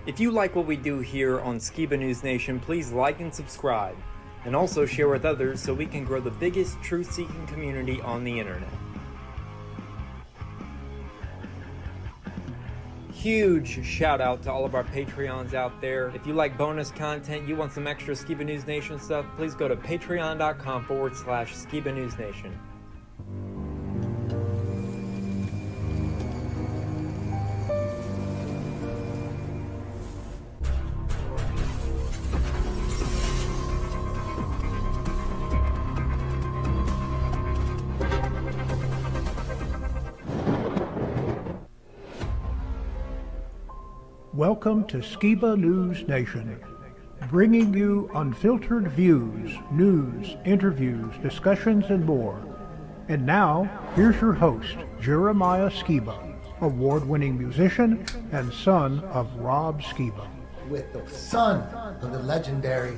If you like what we do here on Skiba News Nation, please like and subscribe, and also share with others so we can grow the biggest truth-seeking community on the internet. Huge shout out to all of our Patreons out there. If you like bonus content, you want some extra Skiba News Nation stuff, please go to patreon.com/Skiba News Nation. Welcome to Skiba News Nation, bringing you unfiltered views, news, interviews, discussions, and more. And now, here's your host, Jeremiah Skiba, award-winning musician and son of Rob Skiba. With the son of the legendary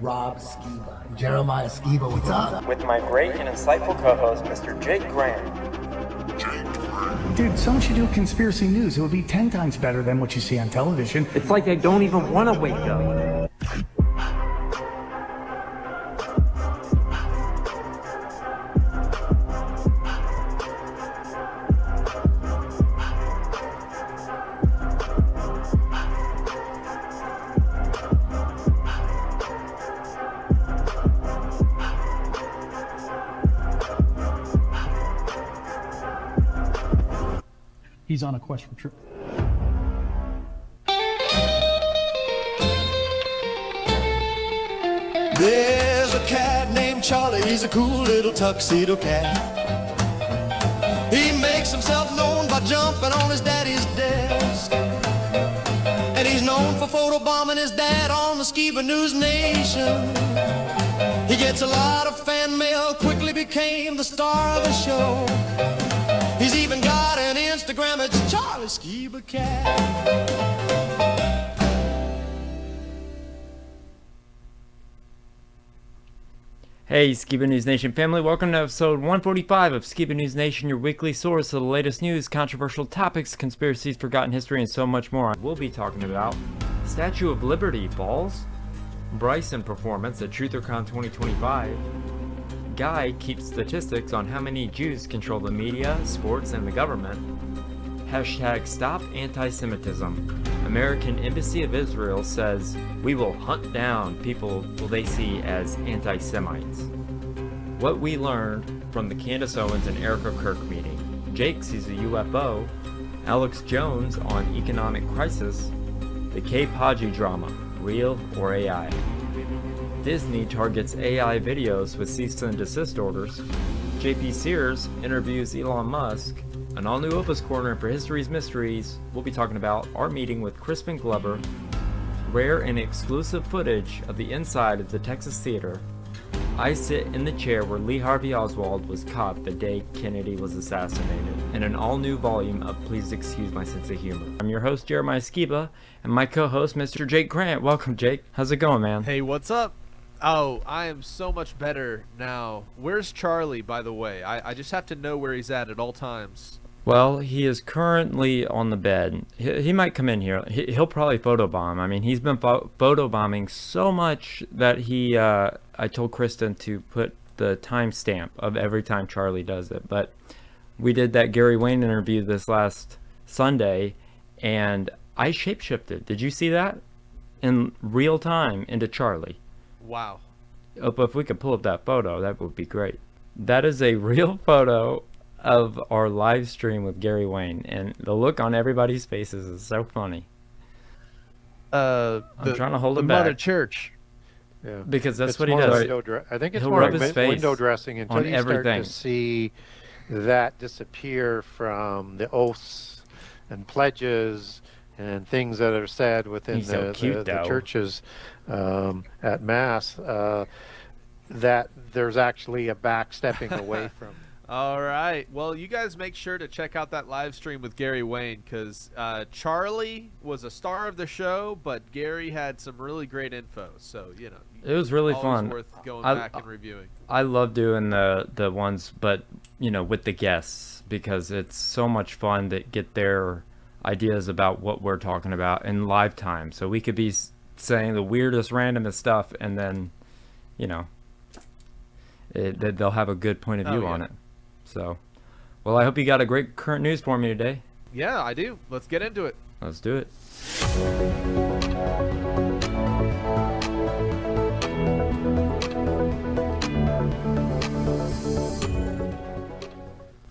Rob Skiba, Jeremiah Skiba, what's up? With my great and insightful co-host, Mr. Jake Grant. Dude, so much you do conspiracy news. It would be 10 times better than what you see on television. It's like I don't even want to wake up. He's on a quest for truth. There's a cat named Charlie, he's a cool little tuxedo cat. He makes himself known by jumping on his daddy's desk. And he's known for photobombing his dad on the Skiba News Nation. He gets a lot of fan mail, quickly became the star of the show. He's even got an Instagram, it's Charlie Skiba Cat. Hey, Skiba News Nation family, welcome to episode 145 of Skiba News Nation, your weekly source of the latest news, controversial topics, conspiracies, forgotten history, and so much more. We'll be talking about Statue of Liberty balls, Bryson performance at TrutherCon 2025, Guy keeps statistics on how many Jews control the media, sports, and the government. Hashtag Stop Antisemitism. American Embassy of Israel says we will hunt down people they see as anti-Semites. What we learned from the Candace Owens and Erika Kirk meeting. Jake sees a UFO. Alex Jones on economic crisis. The K-Podgy drama, real or AI? Disney targets AI videos with cease-and-desist orders. JP Sears interviews Elon Musk. An all-new Opus Corner for History's Mysteries. We'll be talking about our meeting with Crispin Glover, rare and exclusive footage of the inside of the Texas Theater. I sit in the chair where Lee Harvey Oswald was caught the day Kennedy was assassinated, and an all-new volume of Please Excuse My Sense of Humor. I'm your host, Jeremiah Skiba, and my co-host, Mr. Jake Grant. Welcome, Jake. How's it going, man? Hey, what's up? Oh, I am so much better now. Where's Charlie, by the way? I just have to know where he's at all times. Well, he is currently on the bed. He might come in here. He'll probably photobomb. I mean, he's been photobombing so much that I told Kristen to put the timestamp of every time Charlie does it. But we did that Gary Wayne interview this last Sunday, and I shapeshifted. Did you see that? In real time into Charlie. Wow. Oh, but if we could pull up that photo, that would be great. That is a real photo of our live stream with Gary Wayne, and the look on everybody's faces is so funny. I'm trying to hold it back. Mother Church. Yeah, because that's it's what he does. I think it's He'll more rub like his face window dressing until you everything. start to see that disappear from the oaths and pledges and things that are said within the churches at Mass. That there's actually a backstepping away from. All right. Well, you guys make sure to check out that live stream with Gary Wayne, because Charlie was a star of the show, but Gary had some really great info. So, you know, it was really fun. Worth going back and reviewing. I love doing the ones, but you know, with the guests, because it's so much fun to get their ideas about what we're talking about in live time. So we could be saying the weirdest, randomest stuff, and then, you know, they'll have a good point of view on it. So, well, I hope you got a great current news for me today. Yeah, I do. Let's get into it. Let's do it.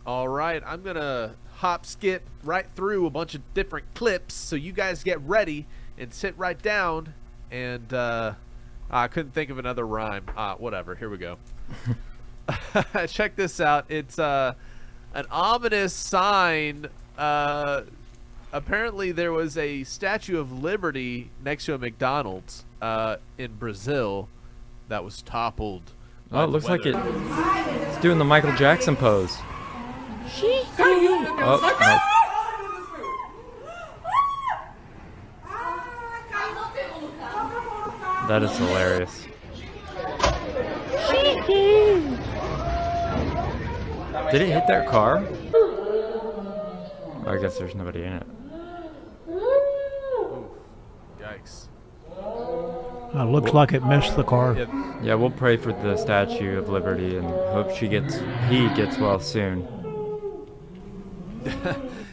All right, I'm going to skip right through a bunch of different clips, so you guys get ready and sit right down. And I couldn't think of another rhyme. Whatever, here we go. Check this out. It's an ominous sign. Apparently there was a Statue of Liberty next to a McDonald's in Brazil that was toppled. Oh, it looks like it's doing the Michael Jackson pose. Oh, no. That is hilarious. Did it hit their car? I guess there's nobody in it. Yikes. Looks like it missed the car. Yeah, we'll pray for the Statue of Liberty and hope he gets well soon.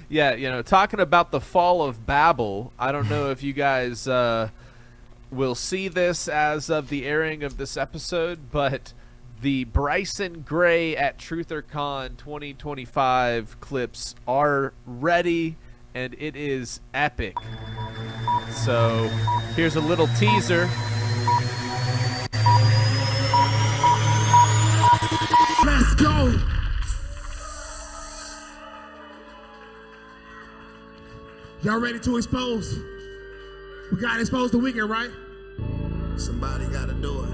Yeah, you know, talking about the fall of Babel, I don't know if you guys will see this as of the airing of this episode, but the Bryson Gray at TrutherCon 2025 clips are ready, and it is epic. So here's a little teaser. Let's go. Y'all ready to expose? We gotta expose the wicked, right? Somebody gotta do it.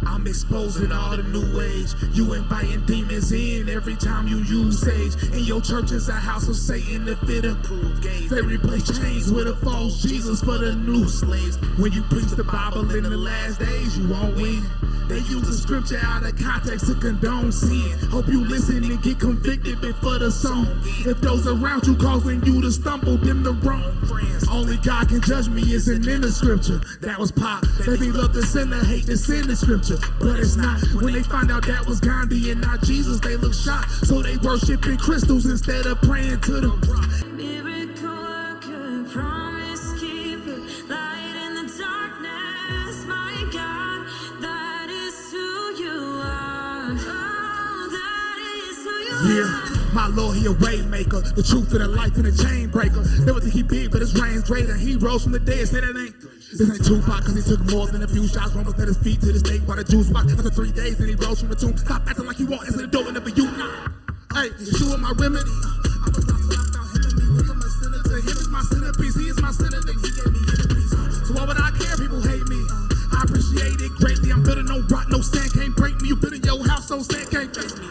I'm exposing all the new age. You inviting demons in every time you use sage. And your church is a house of Satan to fit approved gays. They replace chains with a false Jesus for the new slaves. When you preach the Bible in the last days, you won't win. They use the scripture out of context to condone sin. Hope you listen and get convicted before the song. If those around you causing you to stumble, them the wrong friends. Only God can judge me isn't in the scripture. That was pop. They be love the sinner, hate the sin the scripture. But it's not. When they find out that was Gandhi and not Jesus, they look shocked. So they worshiping crystals instead of praying to the rock. Miracle worker, promise keeper, light in the darkness, my God, that is who you are. Oh, that is who you are. My Lord, he a way maker, the truth of the life and the chain breaker. Never think he big, but his reign's greater. He rose from the dead, say that ain't. This ain't Tupac, cause he took more than a few shots. One was at his feet to the stake while the Jews watched. After 3 days, then he rose from the tomb. Stop acting like you won't answer the door and never you not. Hey, Yeshua my remedy. I'm a prophet, I found him in me. With him a sinner. To him is my centerpiece. He is my sinner, then he gave me enemies. So why would I care? People hate me. I appreciate it greatly. I'm bitter, no rock, no sand can't break me. You been in your house, so sand can't chase me.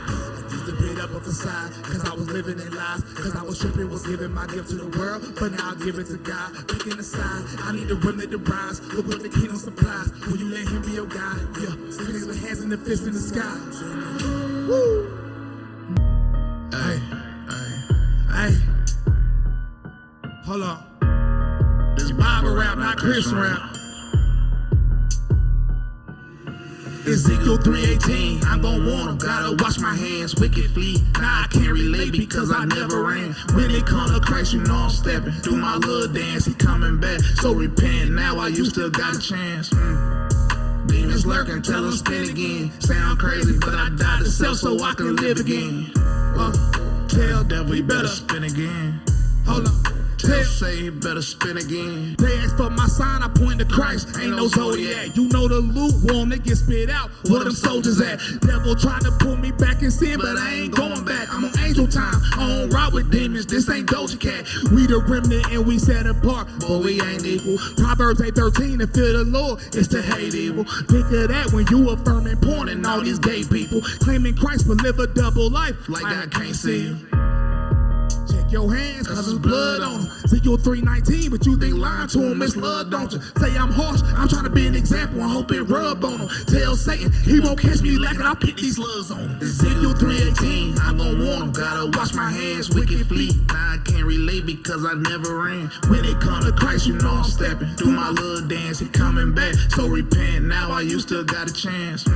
Up a facade, cause I was living in lies, cause I was tripping, was giving my gift to the world, but now I'll give it to God. Picking a side, I need a remnant to rise. Look what the kingdom supplies. Will you let him be your guide? Yeah, niggas with hands in the fist in the sky. Woo! Hey, hey, hey. Hold on. This Bible rap, not Christian rap. Ezekiel 3:18, I'm gon' warn them, gotta wash my hands, wicked flee. Nah, I can't relate because I never ran. When it come to Christ, you know I'm stepping. Do my little dance, he coming back, so repent. Now you still got a chance. Demons lurking, tell them spin again. Sound crazy, but I died to self so I can live again. Tell devil, he better spin again. Hold on. Tell say he better spin again. They ask for my sign, I point to Christ. Ain't no zodiac. You know the lukewarm, they get spit out. Where them soldiers at? Devil tried to pull me back in sin, but I ain't going back. I'm on angel time. I don't ride with demons. This ain't Doja Cat. We the remnant and we set apart, but we ain't equal. Proverbs 8:13, to fear the Lord is to hate evil. Think of that when you affirming porn and all these gay people claiming Christ but live a double life like I can't see him. Check Lick your hands, cause there's blood on them. See, you're 319, but you think lying to him is love, don't you? Say I'm harsh, I'm trying to be an example, I hope it rub on him. Tell Satan, he won't catch me lacking, I'll pick these slugs on him. Ezekiel 3:18, I gon' warn him, gotta wash my hands, wicked fleet. Now I can't relate because I never ran. When it come to Christ, you know I'm stepping. Do my little dance, he coming back. So repent, now you still got a chance.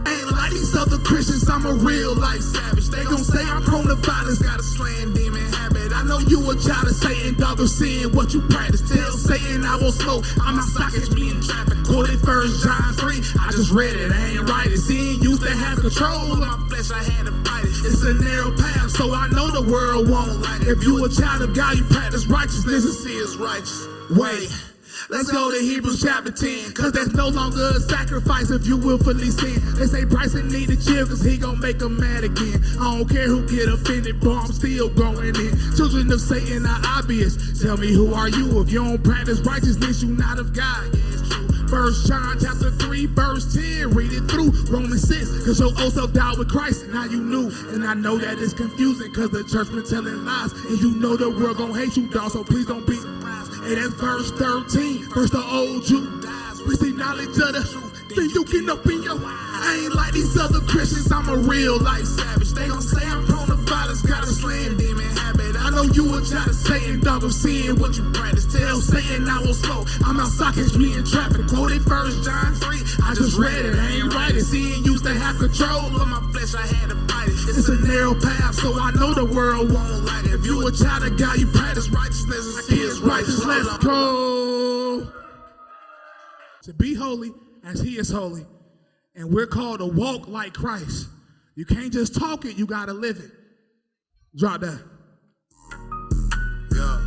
Ain't like these other Christians, I'm a real life savage. They gon' say I'm prone to violence, got a slaying demon habit. I know you a child of Satan, dog, of seeing what you practice. Tell Satan I will slow, I'm not stockage me in traffic. Quoted 1 John 3, I just read it, I ain't write it. Sin used to have control of my flesh, I had to fight it. It's a narrow path, so I know the world won't like it. If you a child of God, you practice righteousness and see it's righteous. Wait. Let's go to Hebrews chapter 10, cause there's no longer a sacrifice if you willfully sin. They say Bryson need to chill cause he gon' make them mad again. I don't care who get offended, bro, I'm still going in. Children of Satan are obvious. Tell me who are you? If you don't practice righteousness, you not of God. Yeah, it's true. 1 John chapter 3 verse 10, read it through. Romans 6, cause your old self died with Christ and now you knew. And I know that it's confusing cause the church been telling lies. And you know the world gon' hate you, dog, so please don't be surprised. And that's verse 13, first the old Jew dies. We see knowledge of the truth, then you can open your eyes. I ain't like these other Christians, I'm a real life savage. They gon' say I'm prone to violence, got a slaying demon habit. I know you a child of Satan, dog, of seeing what you practice. Tell Satan I will slow, I'm out sockets, me in traffic. Quoted 1 John 3, I just read it, I ain't write it. Sin used to have control of my flesh, I had to fight it. It's a narrow path, so I know the world won't like it. If you a child of God, you practice righteousness and see it's righteous. Let's go. To be holy as he is holy. And we're called to walk like Christ. You can't just talk it, you gotta live it. Drop that. Yeah.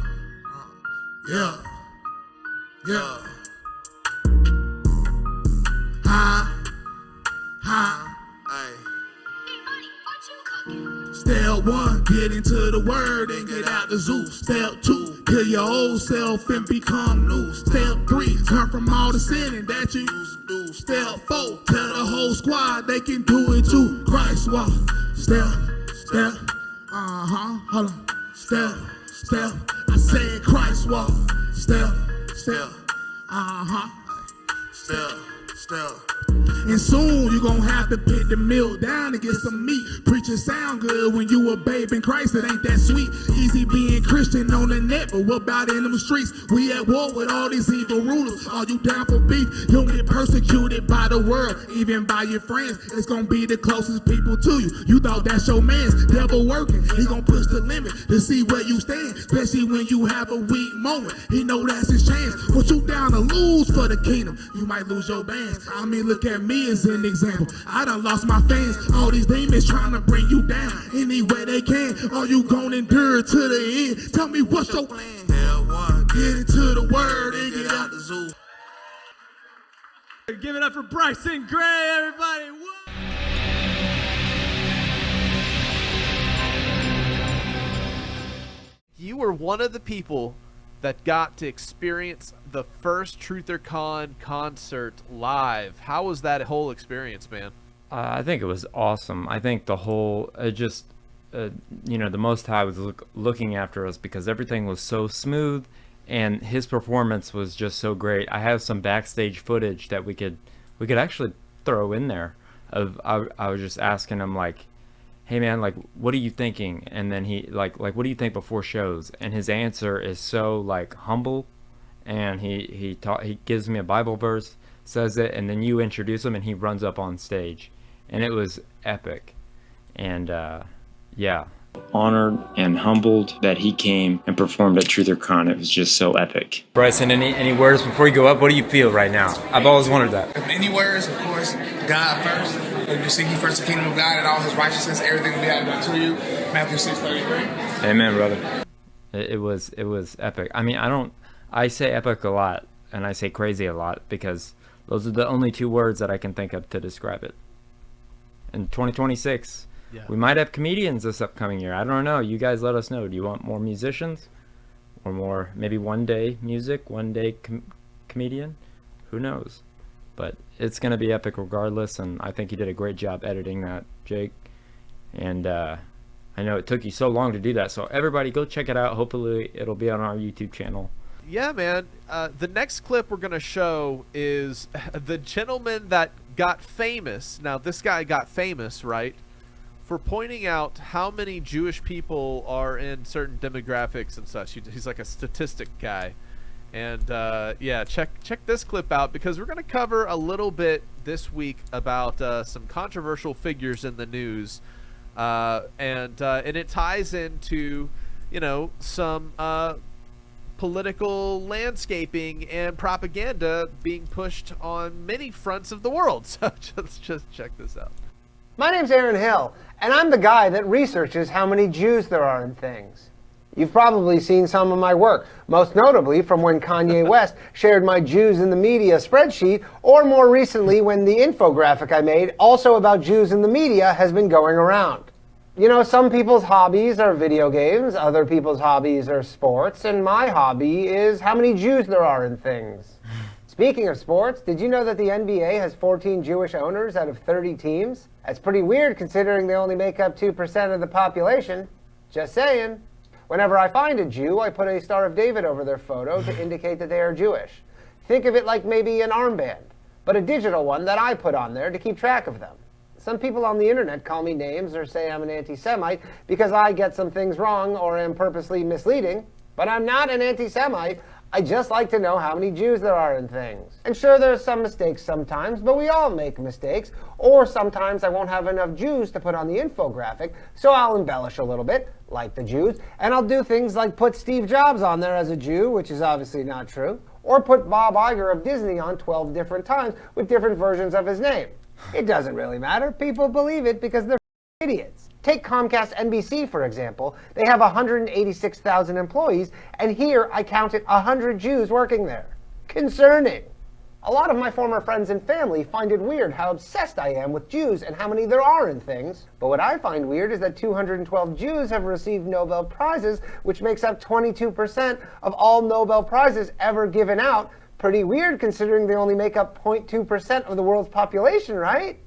Yeah. Yeah. Step 1, get into the word and get out the zoo. Step 2, kill your old self and become new. Step 3, turn from all the sinning that you used to do. Step 4, tell the whole squad they can do it too. Christ walk. Step, hold on. Step, I said Christ walk. Step, step. And soon you gon' have to put the milk down and get some meat. Preaching sound good when you a babe in Christ, it ain't that sweet. Easy being Christian on the net, but what about in them streets? We at war with all these evil rulers. Are you down for beef? You'll get persecuted by the world, even by your friends. It's gonna be the closest people to you. You thought that's your man's devil working. He gon' push the limit to see where you stand, especially when you have a weak moment. He know that's his chance. What you down to lose for the kingdom? You might lose your bands. I mean, look at me as an example. I done lost my fans. All these demons trying to bring you down any way they can. Are you gonna endure to the end? Tell me what's your plan. Get into the word and get out the zoo. Give it up for Bryson Gray, everybody. Woo! You were one of the people that got to experience the first TrutherCon concert live. How was that whole experience, man? I think it was awesome. I think the whole, the Most High was looking after us because everything was so smooth and his performance was just so great. I have some backstage footage that we could actually throw in there. I was just asking him, like, hey man, like, what are you thinking? And then he like what do you think before shows? And his answer is so like humble, and he gives me a Bible verse, says it, and then you introduce him and he runs up on stage, and it was epic. And yeah, honored and humbled that he came and performed at TrutherCon. It was just so epic. Bryson, any words before you go up? What do you feel right now? I've always wondered that. Any words, of course, God first. If you seek ye first the kingdom of God and all his righteousness, everything will be added unto you. Matthew 6:33. Amen, brother. It was epic. I mean, I say epic a lot and I say crazy a lot because those are the only two words that I can think of to describe it. In 2026, yeah. We might have comedians this upcoming year. I don't know. You guys let us know. Do you want more musicians or more, maybe one day music, one day comedian? Who knows? But it's going to be epic regardless, and I think you did a great job editing that, Jake. And I I know it took you so long to do that. So everybody go check it out. Hopefully it'll be on our YouTube channel. Yeah, man. The next clip we're going to show is the gentleman that got famous. Now, this guy got famous, right, for pointing out how many Jewish people are in certain demographics and such. He's like a statistic guy. And yeah, check this clip out, because we're going to cover a little bit this week about some controversial figures in the news. And it ties into, you know, some political landscaping and propaganda being pushed on many fronts of the world. So just check this out. My name's Aaron Hill, and I'm the guy that researches how many Jews there are in things. You've probably seen some of my work, most notably from when Kanye West shared my Jews in the media spreadsheet, or more recently when the infographic I made, also about Jews in the media, has been going around. You know, some people's hobbies are video games, other people's hobbies are sports, and my hobby is how many Jews there are in things. Speaking of sports, did you know that the NBA has 14 Jewish owners out of 30 teams? That's pretty weird considering they only make up 2% of the population. Just saying. Whenever I find a Jew, I put a Star of David over their photo to indicate that they are Jewish. Think of it like maybe an armband, but a digital one that I put on there to keep track of them. Some people on the internet call me names or say I'm an anti-Semite because I get some things wrong or am purposely misleading, but I'm not an anti-Semite. I just like to know how many Jews there are in things. And sure, there's some mistakes sometimes, but we all make mistakes. Or sometimes I won't have enough Jews to put on the infographic, so I'll embellish a little bit, like the Jews, and I'll do things like put Steve Jobs on there as a Jew, which is obviously not true, or put Bob Iger of Disney on 12 different times with different versions of his name. It doesn't really matter. People believe it because they're idiots. Take Comcast NBC, for example. They have 186,000 employees, and here I counted 100 Jews working there. Concerning. A lot of my former friends and family find it weird how obsessed I am with Jews and how many there are in things. But what I find weird is that 212 Jews have received Nobel Prizes, which makes up 22% of all Nobel Prizes ever given out. Pretty weird considering they only make up 0.2% of the world's population, right?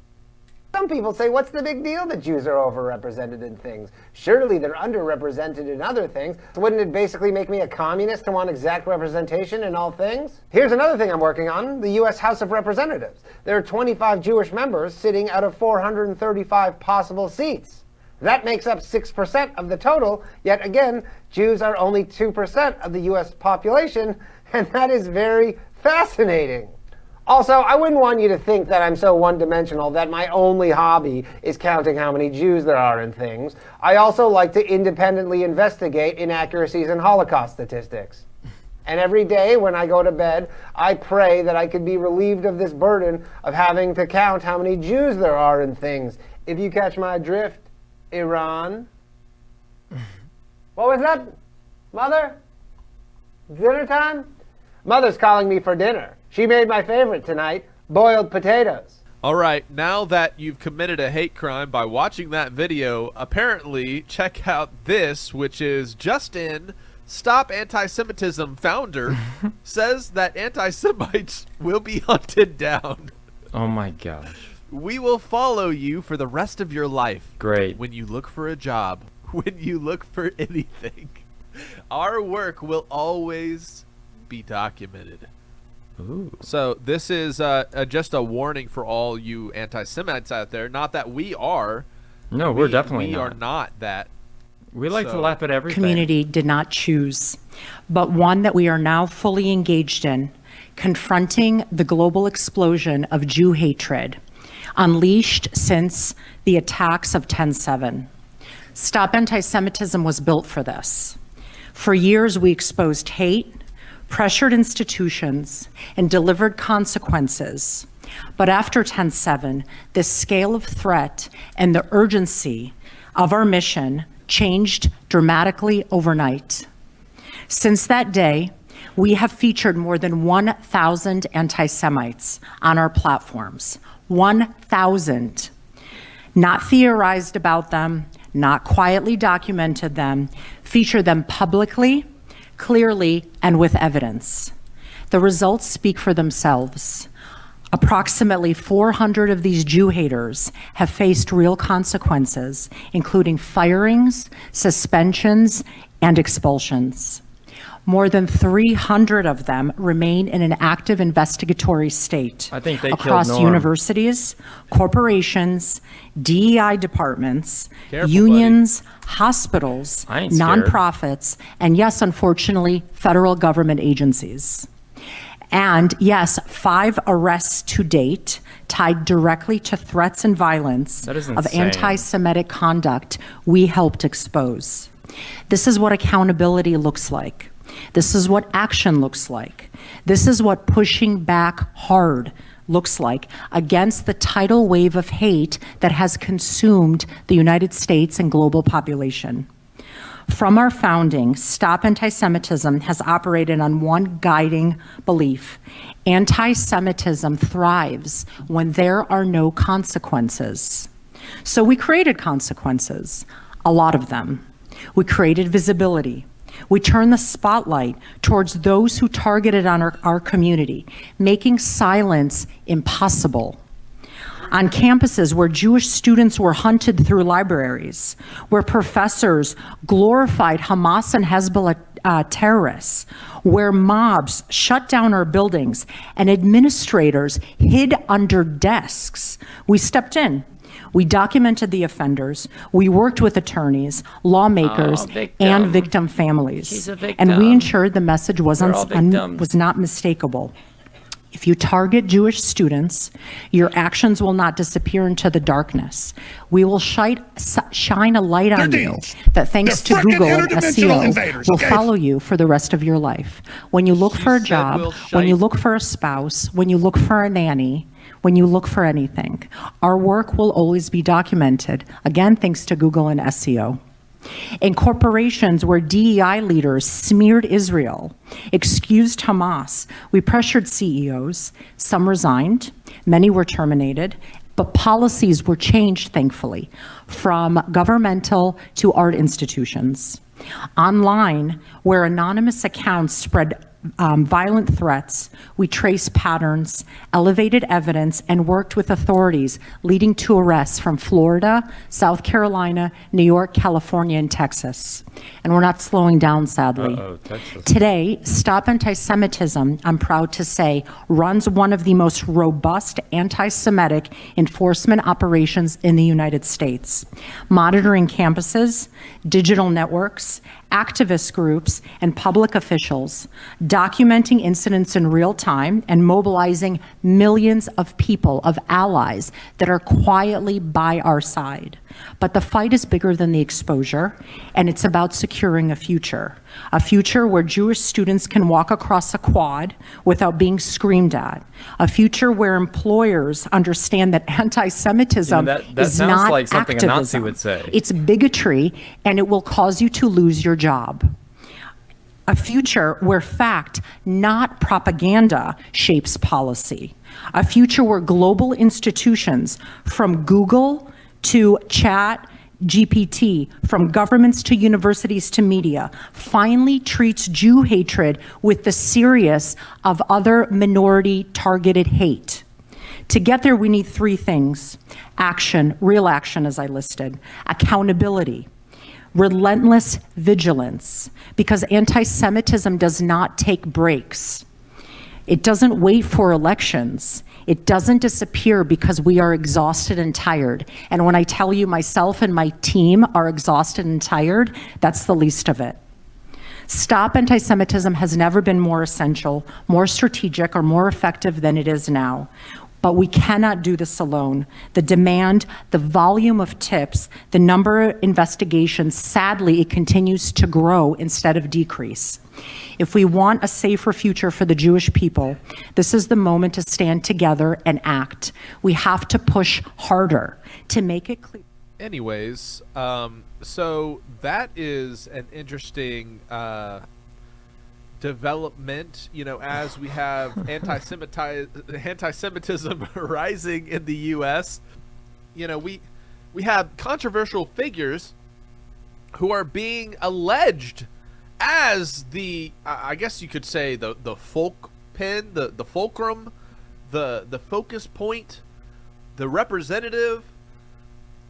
Some people say, what's the big deal that Jews are overrepresented in things? Surely they're underrepresented in other things. Wouldn't it basically make me a communist to want exact representation in all things? Here's another thing I'm working on, the U.S. House of Representatives. There are 25 Jewish members sitting out of 435 possible seats. That makes up 6% of the total, yet again, Jews are only 2% of the U.S. population, and that is very fascinating. Also, I wouldn't want you to think that I'm so one-dimensional that my only hobby is counting how many Jews there are in things. I also like to independently investigate inaccuracies in Holocaust statistics. And every day when I go to bed, I pray that I could be relieved of this burden of having to count how many Jews there are in things. If you catch my drift, Iran. What was that? Mother? Dinner time? Mother's calling me for dinner. She made my favorite tonight, boiled potatoes. All right, now that you've committed a hate crime by watching that video, apparently check out this, which is Justin, Stop Antisemitism founder, says that anti-Semites will be hunted down. Oh my gosh. We will follow you for the rest of your life. Great. When you look for a job, when you look for anything, our work will always be documented. Ooh. So this is just a warning for all you anti-Semites out there. Not that we are. No, we're definitely we not. are not that. We like to laugh at everything. Community did not choose, but one that we are now fully engaged in, confronting the global explosion of Jew hatred, unleashed since the attacks of 10/7. Stop Antisemitism was built for this. For years, we exposed hate, pressured institutions, and delivered consequences. But after 10/7, this scale of threat and the urgency of our mission changed dramatically overnight. Since that day, we have featured more than 1,000 anti-Semites on our platforms. 1,000. Not theorized about them, not quietly documented them, feature them publicly, clearly, and with evidence. The results speak for themselves. Approximately 400 of these Jew haters have faced real consequences, including firings, suspensions, and expulsions. More than 300 of them remain in an active investigatory state across universities, corporations, DEI departments, unions, hospitals, nonprofits, and yes, unfortunately, federal government agencies. And yes, 5 arrests to date tied directly to threats and violence of anti-Semitic conduct we helped expose. This is what accountability looks like. This is what action looks like. This is what pushing back hard looks like against the tidal wave of hate that has consumed the United States and global population. From our founding, Stop Antisemitism has operated on one guiding belief. Anti-Semitism thrives when there are no consequences. So we created consequences, a lot of them. We created visibility. We turned the spotlight towards those who targeted on our community, making silence impossible. On campuses where Jewish students were hunted through libraries, where professors glorified Hamas and Hezbollah terrorists, where mobs shut down our buildings and administrators hid under desks, we stepped in. We documented the offenders. We worked with attorneys, lawmakers, and victim families. And we ensured the message was not mistakable. If you target Jewish students, your actions will not disappear into the darkness. We will shine a light on you that thanks to Google and SEO will follow you for the rest of your life. When you look for a job, when you look for a spouse, when you look for a nanny, when you look for anything, our work will always be documented, again, thanks to Google and SEO. In corporations where DEI leaders smeared Israel, excused Hamas, we pressured CEOs. Some resigned, many were terminated, but policies were changed, thankfully, from governmental to art institutions. Online, where anonymous accounts spread violent threats, we traced patterns, elevated evidence, and worked with authorities, leading to arrests from Florida, South Carolina, New York, California, and Texas. And we're not slowing down, sadly. Today, Stop Antisemitism, I'm proud to say, runs one of the most robust anti-Semitic enforcement operations in the United States, monitoring campuses, digital networks, activist groups, and public officials, documenting incidents in real time and mobilizing millions of people, of allies that are quietly by our side. But the fight is bigger than the exposure, and it's about securing a future where Jewish students can walk across a quad without being screamed at, a future where employers understand that anti-Semitism is not like something activism. A Nazi would say. It's bigotry, and it will cause you to lose your job. A future where fact, not propaganda, shapes policy. A future where global institutions, from Google to ChatGPT, from governments to universities to media, finally treats Jew hatred with the seriousness of other minority-targeted hate. To get there, we need 3 things: action, real action as I listed, accountability, relentless vigilance, because anti-Semitism does not take breaks. It doesn't wait for elections. It doesn't disappear because we are exhausted and tired. And when I tell you myself and my team are exhausted and tired, that's the least of it. Stop Antisemitism has never been more essential, more strategic, or more effective than it is now. But we cannot do this alone. The demand, the volume of tips, the number of investigations, sadly, it continues to grow instead of decrease. If we want a safer future for the Jewish people, this is the moment to stand together and act. We have to push harder to make it clear. Anyways, so that is an interesting development, as we have anti-Semitism rising in the U.S. We have controversial figures who are being alleged as the, I guess you could say, the fulcrum, the focus point, the representative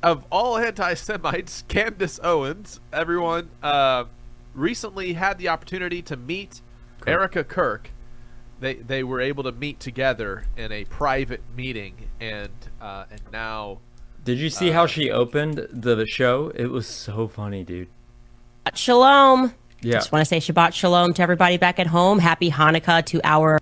of all anti-Semites, Candace Owens, everyone, recently had the opportunity to meet Erika Kirk. They were able to meet together in a private meeting, and now. Did you see how she opened the show? It was so funny, dude. Shalom. Yeah. Just want to say Shabbat Shalom to everybody back at home. Happy Hanukkah to our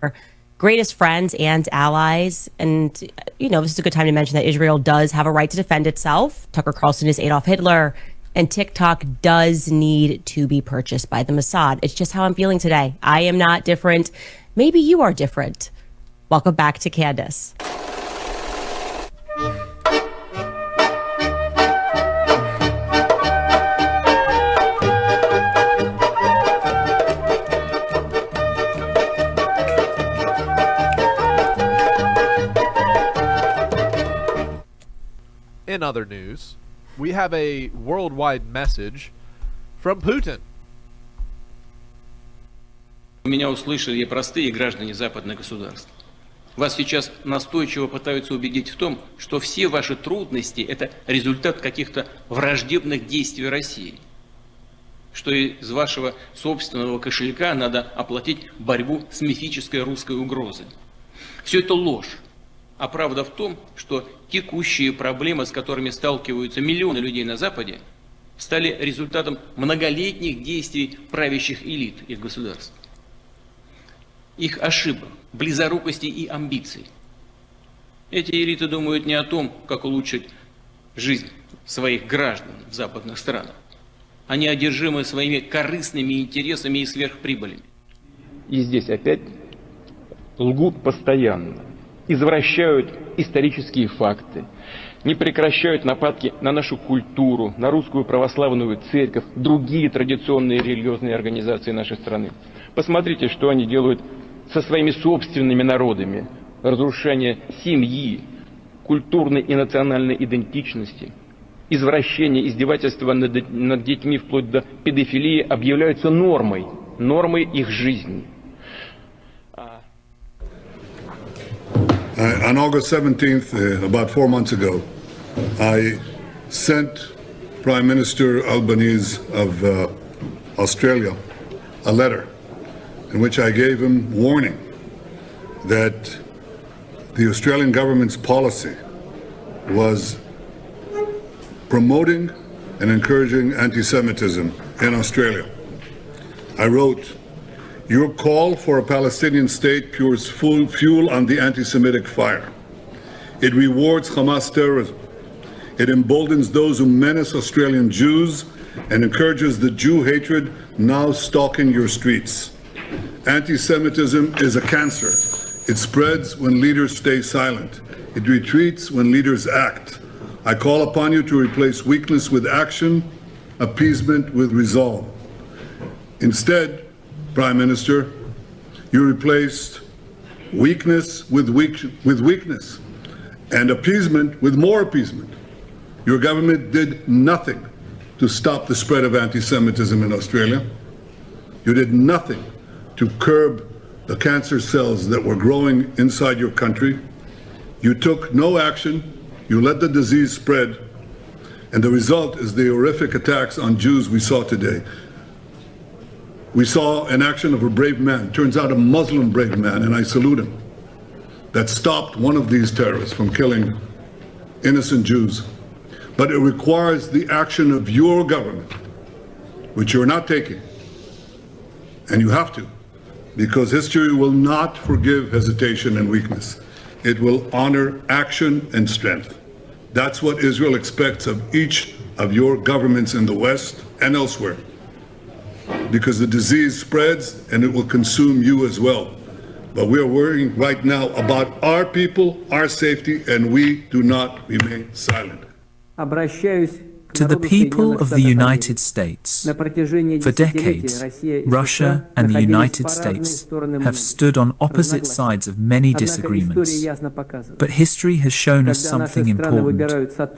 greatest friends and allies. And, this is a good time to mention that Israel does have a right to defend itself. Tucker Carlson is Adolf Hitler. And TikTok does need to be purchased by the Mossad. It's just how I'm feeling today. I am not different. Maybe you are different. Welcome back to Candace. In other news, we have a worldwide message from Putin. Меня услышали и простые граждане западных государств. Вас сейчас настойчиво пытаются убедить в том, что все ваши трудности – это результат каких-то враждебных действий России. Что из вашего собственного кошелька надо оплатить борьбу с мифической русской угрозой. Все это ложь. А правда в том, что текущие проблемы, с которыми сталкиваются миллионы людей на Западе, стали результатом многолетних действий правящих элит их государств. Их ошибок, близорукости и амбиций. Эти элиты думают не о том, как улучшить жизнь своих граждан в западных странах. Они одержимы своими корыстными интересами и сверхприбылями. И здесь опять лгут постоянно, извращают исторические факты, не прекращают нападки на нашу культуру, на русскую православную церковь, другие традиционные религиозные организации нашей страны. Посмотрите, что они делают со своими собственными народами. Разрушение семьи, культурной и национальной идентичности, извращение, издевательства над детьми вплоть до педофилии объявляются нормой их жизни. On August 17th, about 4 months ago, I sent Prime Minister Albanese of Australia a letter in which I gave him warning that the Australian government's policy was promoting and encouraging anti-Semitism in Australia. I wrote, "Your call for a Palestinian state pours full fuel on the anti-Semitic fire. It rewards Hamas terrorism. It emboldens those who menace Australian Jews and encourages the Jew hatred now stalking your streets. Anti-Semitism is a cancer. It spreads when leaders stay silent. It retreats when leaders act. I call upon you to replace weakness with action, appeasement with resolve. Instead, Prime Minister, you replaced weakness with weakness and appeasement with more appeasement. Your government did nothing to stop the spread of anti-Semitism in Australia. You did nothing to curb the cancer cells that were growing inside your country. You took no action. You let the disease spread. And the result is the horrific attacks on Jews we saw today. We saw an action of a brave man, turns out a Muslim brave man, and I salute him, that stopped one of these terrorists from killing innocent Jews. But it requires the action of your government, which you're not taking. And you have to, because history will not forgive hesitation and weakness. It will honor action and strength. That's what Israel expects of each of your governments in the West and elsewhere. Because the disease spreads and it will consume you as well. But we are worrying right now about our people, our safety, and we do not remain silent. To the people of the United States, for decades, Russia and the United States have stood on opposite sides of many disagreements. But history has shown us something important.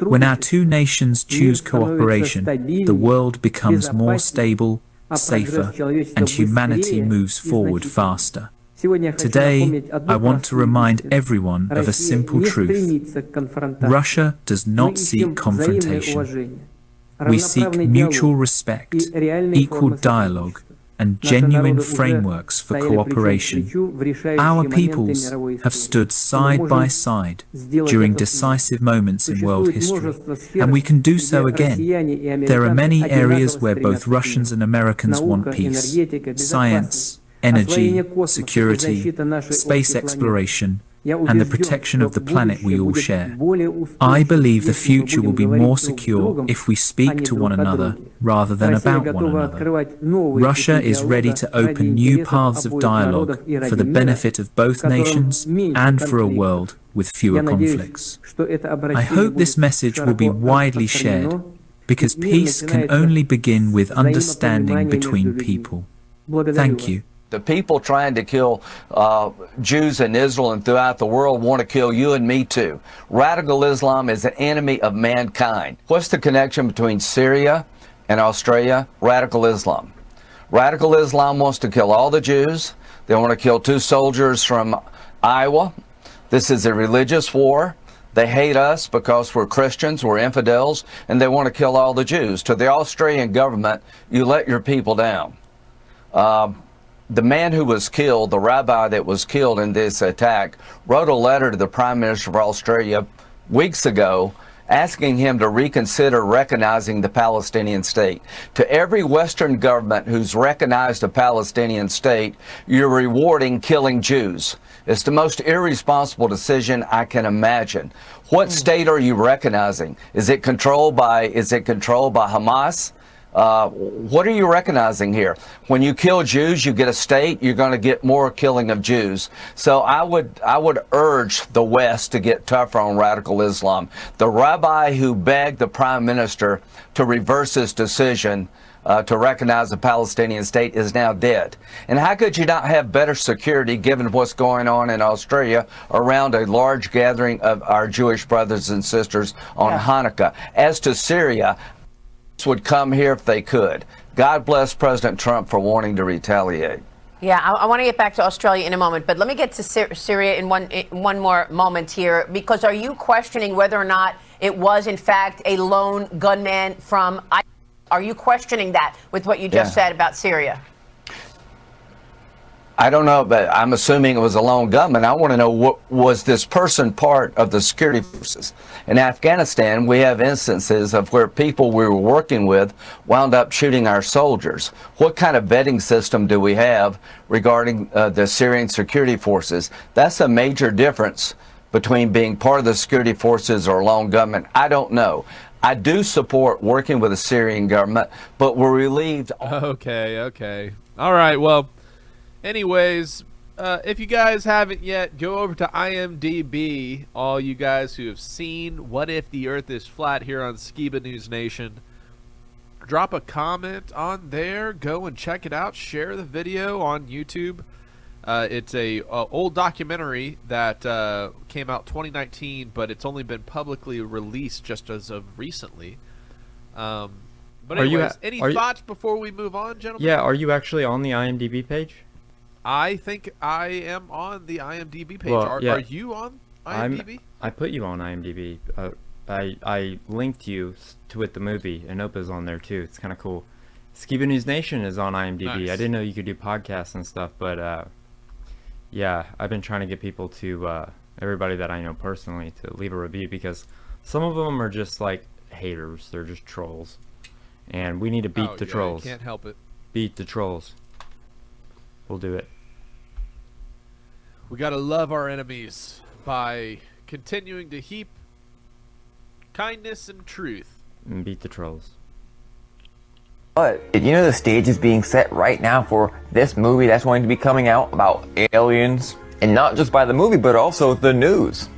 When our two nations choose cooperation, the world becomes more stable, safer, and humanity moves forward faster. Today, I want to remind everyone of a simple truth. Russia does not seek confrontation. We seek mutual respect, equal dialogue, and genuine frameworks for cooperation. Our peoples have stood side by side during decisive moments in world history, and we can do so again. There are many areas where both Russians and Americans want peace: science, energy, security, space exploration, and the protection of the planet we all share. I believe the future will be more secure if we speak to one another rather than about one another. Russia is ready to open new paths of dialogue for the benefit of both nations and for a world with fewer conflicts. I hope this message will be widely shared, because peace can only begin with understanding between people. Thank you. The people trying to kill Jews in Israel and throughout the world want to kill you and me too. Radical Islam is an enemy of mankind. What's the connection between Syria and Australia? Radical Islam. Radical Islam wants to kill all the Jews. They want to kill 2 soldiers from Iowa. This is a religious war. They hate us because we're Christians, we're infidels, and they want to kill all the Jews. To the Australian government, you let your people down. The man who was killed, the rabbi that was killed in this attack, wrote a letter to the Prime Minister of Australia weeks ago asking him to reconsider recognizing the Palestinian state. To every Western government who's recognized a Palestinian state, you're rewarding killing Jews. It's the most irresponsible decision I can imagine. What state are you recognizing? Is it controlled by Hamas? What are you recognizing here? When you kill Jews, you get a state, you're going to get more killing of Jews. So I would urge the West to get tougher on radical Islam. The rabbi who begged the Prime Minister to reverse his decision to recognize the Palestinian state is now dead. And how could you not have better security given what's going on in Australia around a large gathering of our Jewish brothers and sisters on Hanukkah? As to Syria, would come here if they could. God bless President Trump for wanting to retaliate. Yeah, I want to get back to Australia in a moment, but let me get to Syria in one more moment here, because are you questioning whether or not it was in fact a lone gunman from ISIS? Are you questioning that with what you just said about Syria? I don't know, but I'm assuming it was a lone gunman. I want to know, was this person part of the security forces? In Afghanistan, we have instances of where people we were working with wound up shooting our soldiers. What kind of vetting system do we have regarding the Syrian security forces? That's a major difference between being part of the security forces or a lone gunman. I don't know. I do support working with the Syrian government, but we're relieved. Okay. All right, well, anyways, if you guys haven't yet, go over to IMDb, all you guys who have seen What If the Earth is Flat here on Skiba News Nation. Drop a comment on there, go and check it out, share the video on YouTube. It's a old documentary that came out 2019, but it's only been publicly released just as of recently. But anyways, any thoughts before we move on, gentlemen? Yeah, are you actually on the IMDb page? I think I am on the IMDb page. Well, are you on IMDb? I put you on IMDb. I linked you to the movie, and Opa's on there too. It's kind of cool. Skiba News Nation is on IMDb. Nice. I didn't know you could do podcasts and stuff, but yeah, I've been trying to get people to, everybody that I know personally, to leave a review, because some of them are just like haters. They're just trolls. And we need to beat the trolls. You can't help it. Beat the trolls. We'll do it. We gotta love our enemies by continuing to heap kindness and truth. And beat the trolls. But did you know the stage is being set right now for this movie that's going to be coming out about aliens? And not just by the movie, but also the news.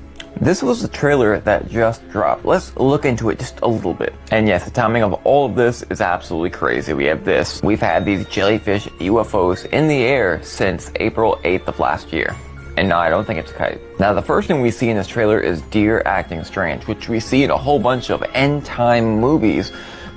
This was the trailer that just dropped. Let's look into it just a little bit. And yes, the timing of all of this is absolutely crazy. We have this. We've had these jellyfish UFOs in the air since April 8th of last year. And no, I don't think it's a kite. Now, the first thing we see in this trailer is deer acting strange, which we see in a whole bunch of end-time movies.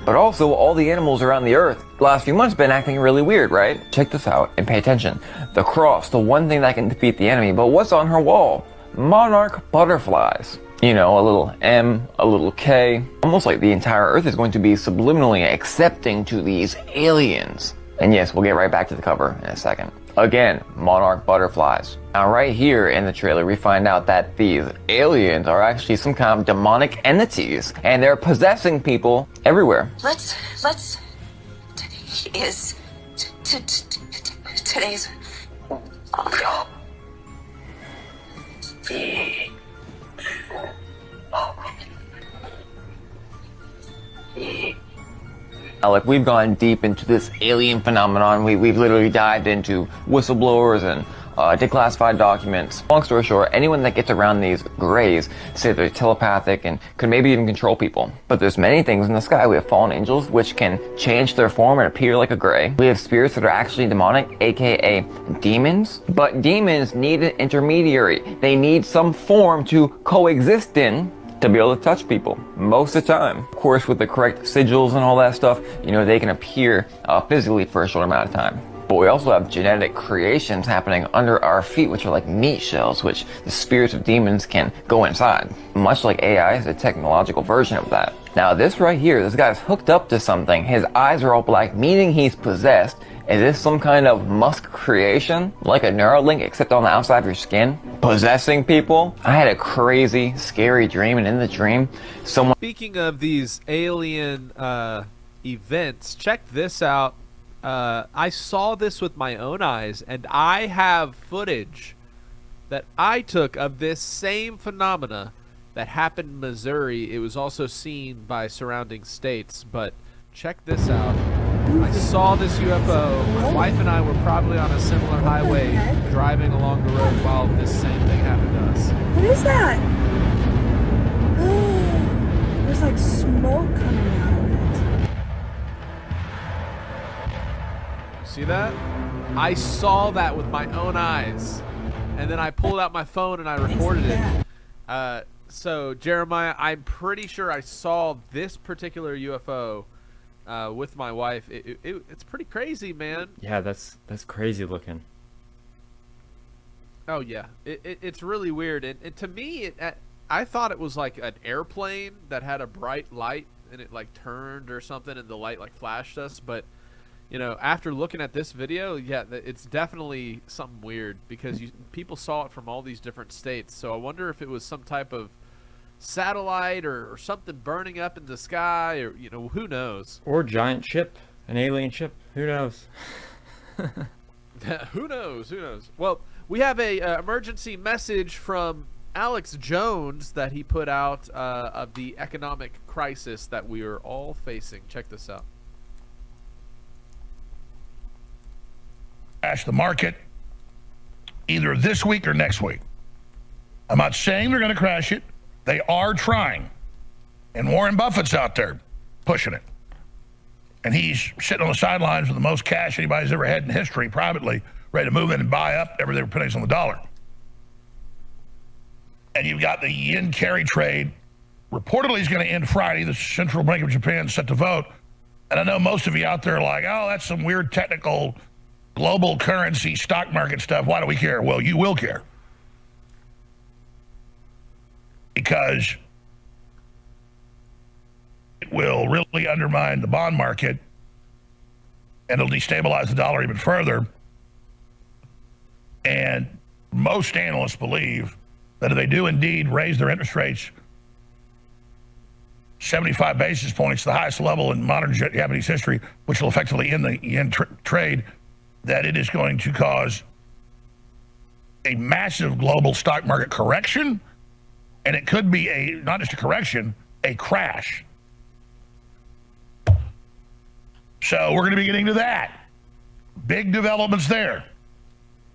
but also all the animals around the earth the last few months have been acting really weird, right? Check this out and pay attention. The cross, the one thing that can defeat the enemy, but what's on her wall? Monarch butterflies. You know, a little M, a little K. Almost like the entire earth is going to be subliminally accepting to these aliens. And yes, we'll get right back to the cover in a second. Again, monarch butterflies. Now right here in the trailer, we find out that these aliens are actually some kind of demonic entities, and they're possessing people everywhere. Today's. Now, like, we've gone deep into this alien phenomenon. We've literally dived into whistleblowers and declassified documents. Long story short, anyone that gets around these grays say they're telepathic and could maybe even control people. But there's many things in the sky. We have fallen angels, which can change their form and appear like a gray. We have spirits that are actually demonic, aka demons. But demons need an intermediary. They need some form to coexist in to be able to touch people most of the time. Of course, with the correct sigils and all that stuff, you know, they can appear physically for a short amount of time. But we also have genetic creations happening under our feet, which are like meat shells, which the spirits of demons can go inside. Much like AI is a technological version of that. Now this right here, this guy's hooked up to something. His eyes are all black, meaning he's possessed. Is this some kind of Musk creation? Like a Neuralink, except on the outside of your skin? Possessing people? I had a crazy, scary dream, and in the dream, someone... Speaking of these alien events, check this out. I saw this with my own eyes, and I have footage that I took of this same phenomena that happened in Missouri. It was also seen by surrounding states, but check this out. I saw this UFO. My wife and I were probably on a similar highway driving along the road while this same thing happened to us. What is that? There's like smoke coming out of it. See that? I saw that with my own eyes. And then I pulled out my phone and I recorded it. So, Jeremiah, I'm pretty sure I saw this particular UFO with my wife. It's pretty crazy, man. Yeah, that's crazy looking. Oh yeah, it's really weird, and to me, I thought it was like an airplane that had a bright light and it like turned or something, and the light like flashed us. But you know, after looking at this video, yeah, it's definitely something weird because people saw it from all these different states. So I wonder if it was some type of satellite or something burning up in the sky, or you know, who knows, or giant ship, an alien ship, who knows. who knows Well, we have a emergency message from Alex Jones that he put out of the economic crisis that we are all facing. Check this out. Crash the market either this week or next week. I'm not saying they're going to crash it. They are trying. And Warren Buffett's out there pushing it. And he's sitting on the sidelines with the most cash anybody's ever had in history privately, ready to move in and buy up every pennies on the dollar. And you've got the yen carry trade. Reportedly is going to end Friday. The Central Bank of Japan is set to vote. And I know most of you out there are like, oh, that's some weird technical global currency stock market stuff. Why do we care? Well, you will care. Because it will really undermine the bond market and it'll destabilize the dollar even further. And most analysts believe that if they do indeed raise their interest rates 75 basis points, the highest level in modern Japanese history, which will effectively end the yen trade, that it is going to cause a massive global stock market correction. And it could be not just a correction, a crash. So we're going to be getting to that. Big developments there.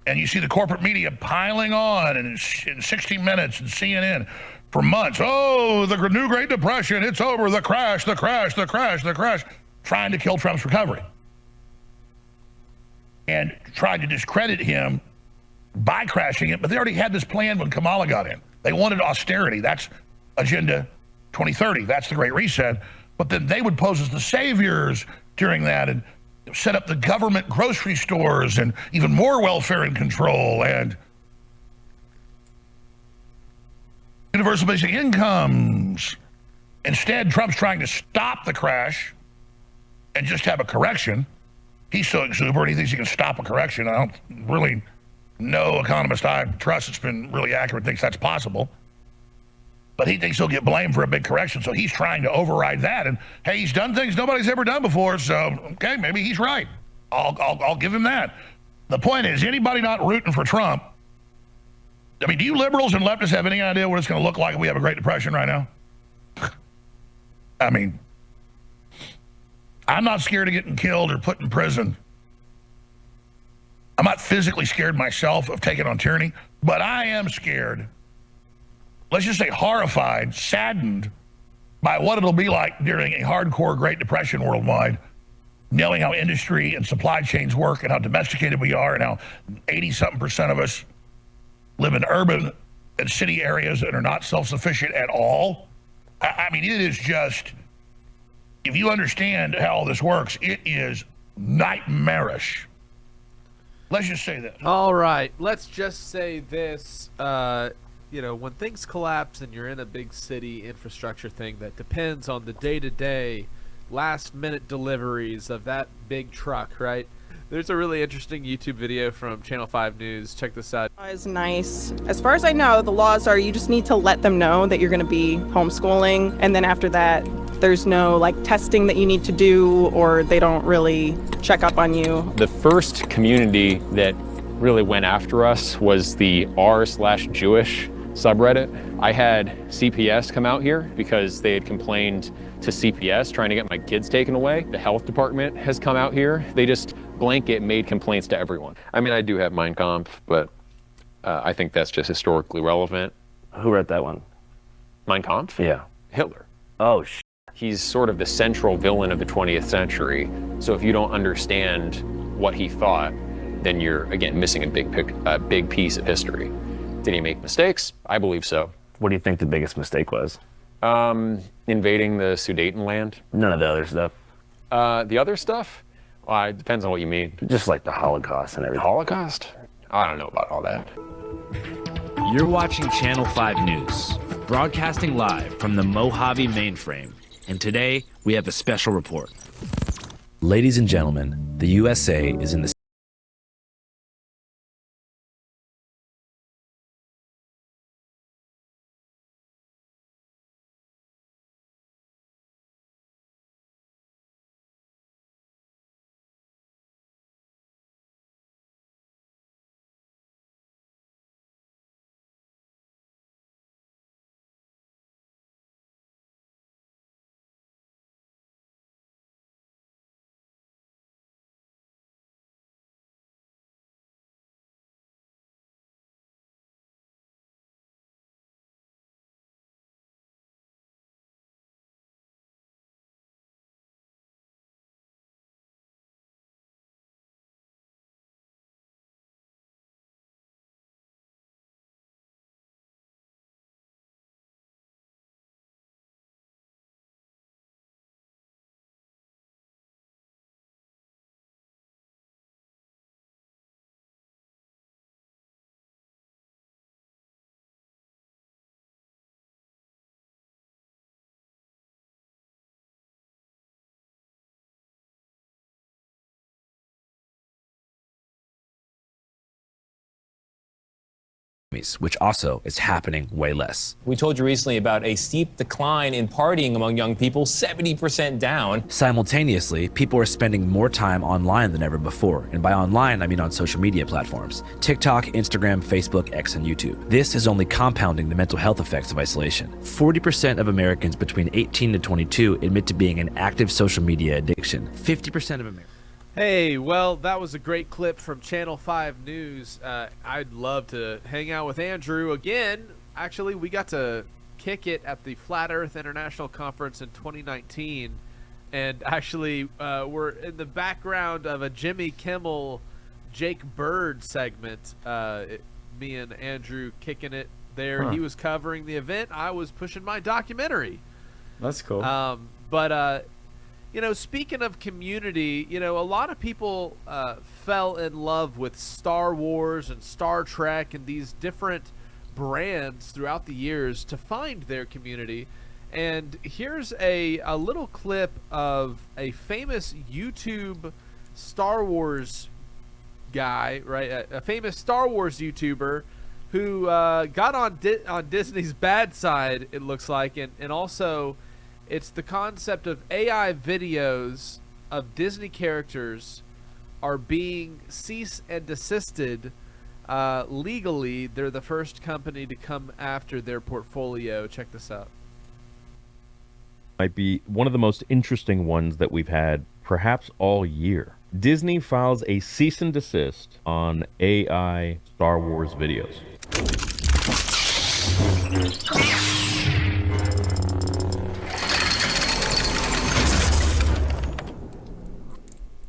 And you see the corporate media piling on in 60 Minutes and CNN for months. Oh, the new Great Depression, it's over, the crash, the crash, the crash, the crash. Trying to kill Trump's recovery. And tried to discredit him by crashing it. But they already had this plan when Kamala got in. They wanted austerity. That's Agenda 2030. That's the Great Reset. but then they would pose as the saviors during that and set up the government grocery stores and even more welfare and control and universal basic incomes. Instead, Trump's trying to stop the crash and just have a correction. He's so exuberant, he thinks he can stop a correction. I don't really know economist I trust that's been really accurate thinks that's possible. But he thinks he'll get blamed for a big correction, so he's trying to override that. And hey, he's done things nobody's ever done before, so okay, maybe he's right. I'll give him that. The point is, anybody not rooting for Trump, I mean, do you liberals and leftists have any idea what it's going to look like if we have a Great Depression right now? I mean, I'm not scared of getting killed or put in prison. I'm not physically scared myself of taking on tyranny, but I am scared, let's just say horrified, saddened by what it'll be like during a hardcore Great Depression worldwide, knowing how industry and supply chains work and how domesticated we are and how 80-something% of us live in urban and city areas that are not self-sufficient at all. I mean, it is just, if you understand how all this works, it is nightmarish. Let's just say this. All right, let's just say this. You know, when things collapse and you're in a big city infrastructure thing that depends on the day-to-day, last-minute deliveries of that big truck, right? There's a really interesting YouTube video from Channel 5 News. Check this out. Is nice. As far as I know, the laws are you just need to let them know that you're going to be homeschooling, and then after that, there's no like testing that you need to do, or they don't really check up on you. The first community that really went after us was the r/Jewish subreddit. I had CPS come out here because they had complained to CPS trying to get my kids taken away. The health department has come out here. They just blanket made complaints to everyone. I mean, I do have Mein Kampf, but I think that's just historically relevant. Who wrote that one? Mein Kampf? Yeah. Hitler. Oh, He's sort of the central villain of the 20th century. So if you don't understand what he thought, then you're, again, missing a big piece of history. Did he make mistakes? I believe so. What do you think the biggest mistake was? Invading the Sudetenland. None of the other stuff. The other stuff? Well, it depends on what you mean. Just like the Holocaust and everything. Holocaust? I don't know about all that. You're watching Channel 5 News, broadcasting live from the Mojave mainframe. And today, we have a special report. Ladies and gentlemen, the USA is in the which also is happening way less. We told you recently about a steep decline in partying among young people, 70% down. Simultaneously, people are spending more time online than ever before. And by online, I mean on social media platforms. TikTok, Instagram, Facebook, X, and YouTube. This is only compounding the mental health effects of isolation. 40% of Americans between 18 to 22 admit to being an active social media addiction. 50% of Americans. Hey, well, that was a great clip from Channel 5 News. I'd love to hang out with Andrew again. Actually, we got to kick it at the Flat Earth International Conference in 2019. And actually, we're in the background of a Jimmy Kimmel, Jake Bird segment. Me and Andrew kicking it there. He was covering the event. I was pushing my documentary. That's cool. But speaking of community, a lot of people fell in love with Star Wars and Star Trek and these different brands throughout the years to find their community. And here's a little clip of a famous YouTube Star Wars guy, right? A famous Star Wars YouTuber who got on Disney's bad side, it looks like, and also it's the concept of AI videos of Disney characters are being cease and desisted legally. They're the first company to come after their portfolio. Check this out. Might be one of the most interesting ones that we've had perhaps all year. Disney files a cease and desist on AI Star Wars videos.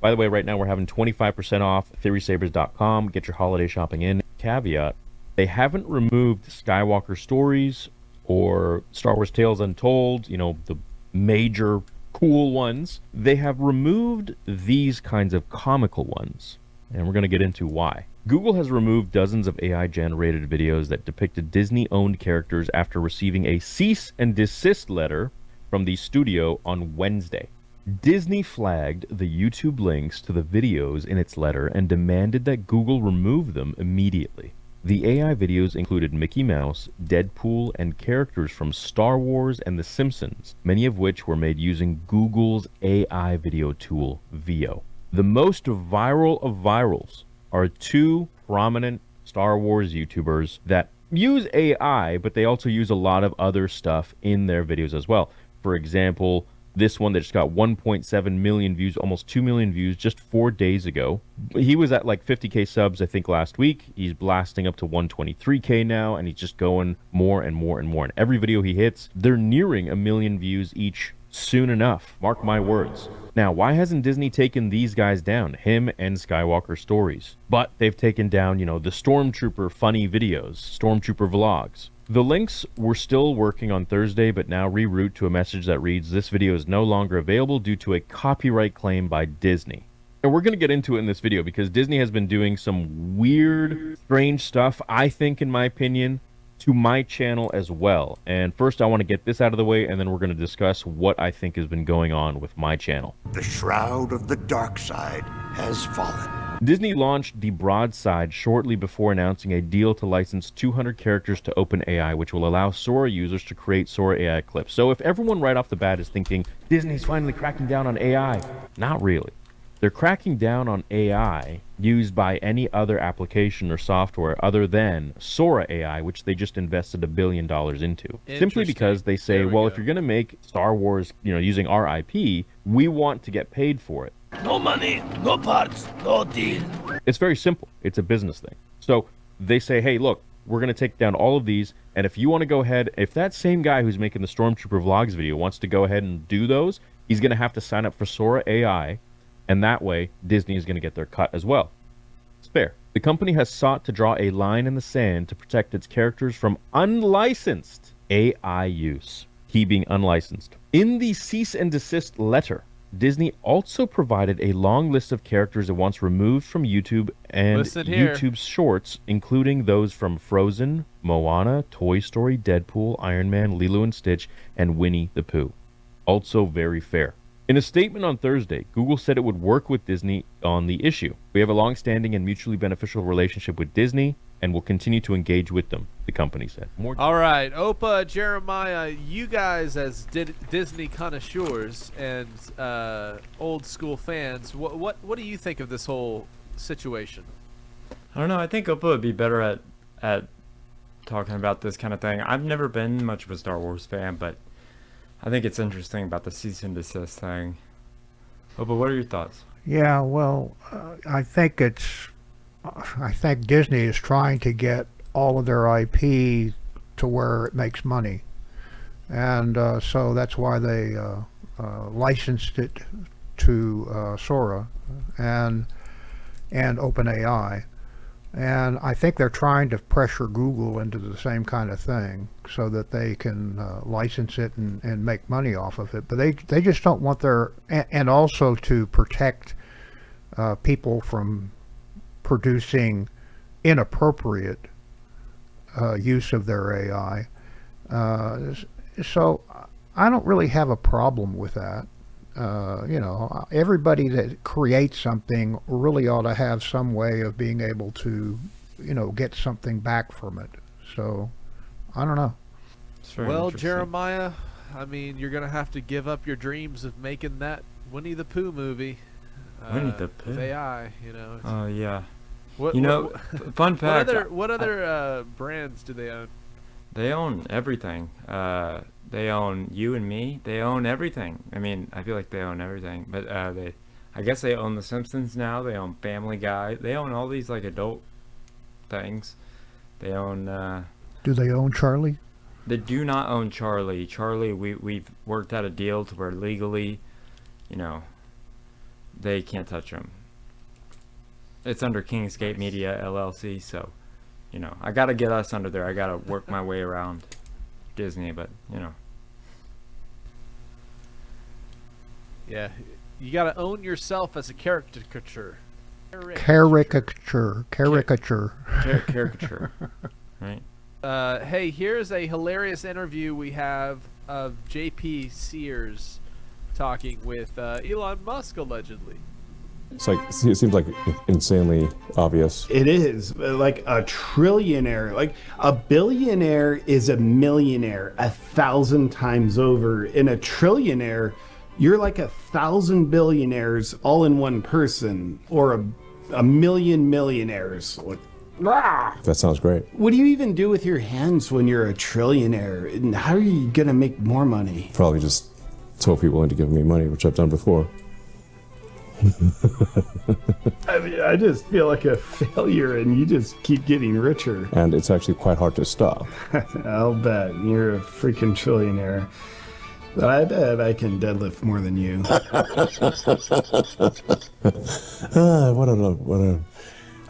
By the way, right now we're having 25% off theorysabers.com. Get your holiday shopping in. Caveat, they haven't removed Skywalker Stories or Star Wars Tales Untold, the major cool ones. They have removed these kinds of comical ones, and we're going to get into why. Google has removed dozens of AI-generated videos that depicted Disney-owned characters after receiving a cease and desist letter from the studio on Wednesday. Disney flagged the YouTube links to the videos in its letter and demanded that Google remove them immediately. The AI videos included Mickey Mouse, Deadpool, and characters from Star Wars and The Simpsons, many of which were made using Google's AI video tool, Veo. The most viral of virals are two prominent Star Wars YouTubers that use AI, but they also use a lot of other stuff in their videos as well. For example, this one that just got 1.7 million views, almost 2 million views just 4 days ago. He was at like 50K subs, I think, last week. He's blasting up to 123K now, and he's just going more and more and more. And every video he hits, they're nearing 1 million views each soon enough. Mark my words. Now, why hasn't Disney taken these guys down, him and Skywalker Stories? But they've taken down, the Stormtrooper funny videos, Stormtrooper vlogs. The links were still working on Thursday, but now reroute to a message that reads, "This video is no longer available due to a copyright claim by Disney." And we're going to get into it in this video because Disney has been doing some weird, strange stuff, I think, in my opinion, to my channel as well. And first, I want to get this out of the way, and then we're going to discuss what I think has been going on with my channel. The shroud of the dark side has fallen. Disney launched the broadside shortly before announcing a deal to license 200 characters to OpenAI, which will allow Sora users to create Sora AI clips. So if everyone right off the bat is thinking, Disney's finally cracking down on AI, not really. They're cracking down on AI used by any other application or software other than Sora AI, which they just invested $1 billion into. Simply because they say, well, if you're going to make Star Wars, using our IP, we want to get paid for it. No money, no parts, no deal. It's very simple. It's a business thing. So they say, hey, look, we're going to take down all of these. And if you want to go ahead, if that same guy who's making the Stormtrooper vlogs video wants to go ahead and do those, he's going to have to sign up for Sora AI. And that way, Disney is going to get their cut as well. It's fair. The company has sought to draw a line in the sand to protect its characters from unlicensed AI use. He being unlicensed. In the cease and desist letter, Disney also provided a long list of characters it wants removed from YouTube and YouTube's shorts, including those from Frozen, Moana, Toy Story, Deadpool, Iron Man, Lilo and Stitch, and Winnie the Pooh. Also very fair. In a statement on Thursday, Google said it would work with Disney on the issue. We have a long-standing and mutually beneficial relationship with Disney and will continue to engage with them, the company said. All right, Opa, Jeremiah, you guys as Disney connoisseurs and old school fans, what do you think of this whole situation? I don't know. I think Opa would be better at talking about this kind of thing. I've never been much of a Star Wars fan, but I think it's interesting about the cease and desist thing. Opa, what are your thoughts? Yeah, well, I think Disney is trying to get all of their IP to where it makes money, and so that's why they licensed it to Sora and OpenAI. And I think they're trying to pressure Google into the same kind of thing so that they can license it and make money off of it. But they just don't want their, and also to protect people from producing inappropriate use of their AI. So I don't really have a problem with that. You know, everybody that creates something really ought to have some way of being able to, you know, get something back from it. So, I don't know. Well, Jeremiah, I mean, you're going to have to give up your dreams of making that Winnie the Pooh movie. Winnie the Pooh? With AI, you know. Oh, yeah. What, you know, fun fact. What other brands do they own? They own everything. They own You and Me. They own everything. I mean, I feel like they own everything. But I guess they own The Simpsons now. They own Family Guy. They own all these like adult things. They own. Do they own Charlie? They do not own Charlie. Charlie, we've worked out a deal to where legally, you know, they can't touch him. It's under Kingsgate Media LLC, so, you know, I gotta get us under there. I gotta work my way around Disney, but you know. Yeah, you gotta own yourself as a caricature. Caricature. Right. Hey, here's a hilarious interview we have of JP Sears talking with Elon Musk allegedly. It's like, it seems like insanely obvious. It is like a trillionaire, like a billionaire is a millionaire 1,000 times over. In a trillionaire, you're like 1,000 billionaires all in one person, or a million millionaires. Like, That sounds great. what do you even do with your hands when you're a trillionaire? And how are you gonna make more money? Probably just talk people into giving me money, which I've done before. I mean, I just feel like a failure, and you just keep getting richer. And it's actually quite hard to stop. I'll bet. You're a freaking trillionaire. But I bet I can deadlift more than you.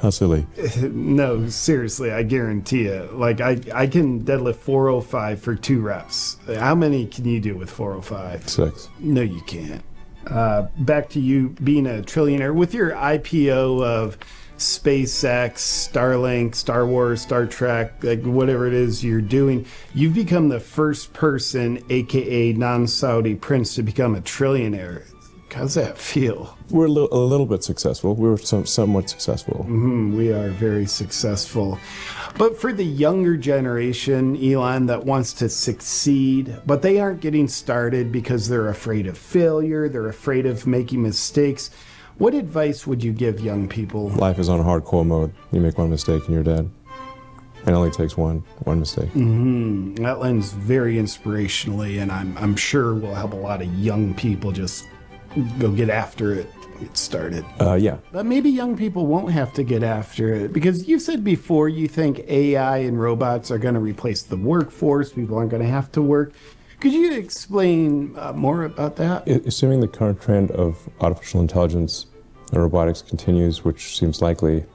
How silly. No, seriously, I guarantee it. Like, I can deadlift 405 for 2 reps. How many can you do with 405? 6. No, you can't. Back to you being a trillionaire. With your IPO of SpaceX, Starlink, Star Wars, Star Trek, like whatever it is you're doing, you've become the first person, aka non-Saudi prince, to become a trillionaire. How's that feel? We're a little bit successful. We were somewhat successful. We are very successful. But for the younger generation, Elon, that wants to succeed, but they aren't getting started because they're afraid of failure, they're afraid of making mistakes, what advice would you give young people? Life is on hardcore mode. You make one mistake and you're dead. It only takes one mistake. That lends very inspirationally, and I'm sure will help a lot of young people just go get after it, get started. Yeah. But maybe young people won't have to get after it, because you said before you think AI and robots are going to replace the workforce, people aren't going to have to work. Could you explain more about that? Assuming the current trend of artificial intelligence and robotics continues, which seems likely,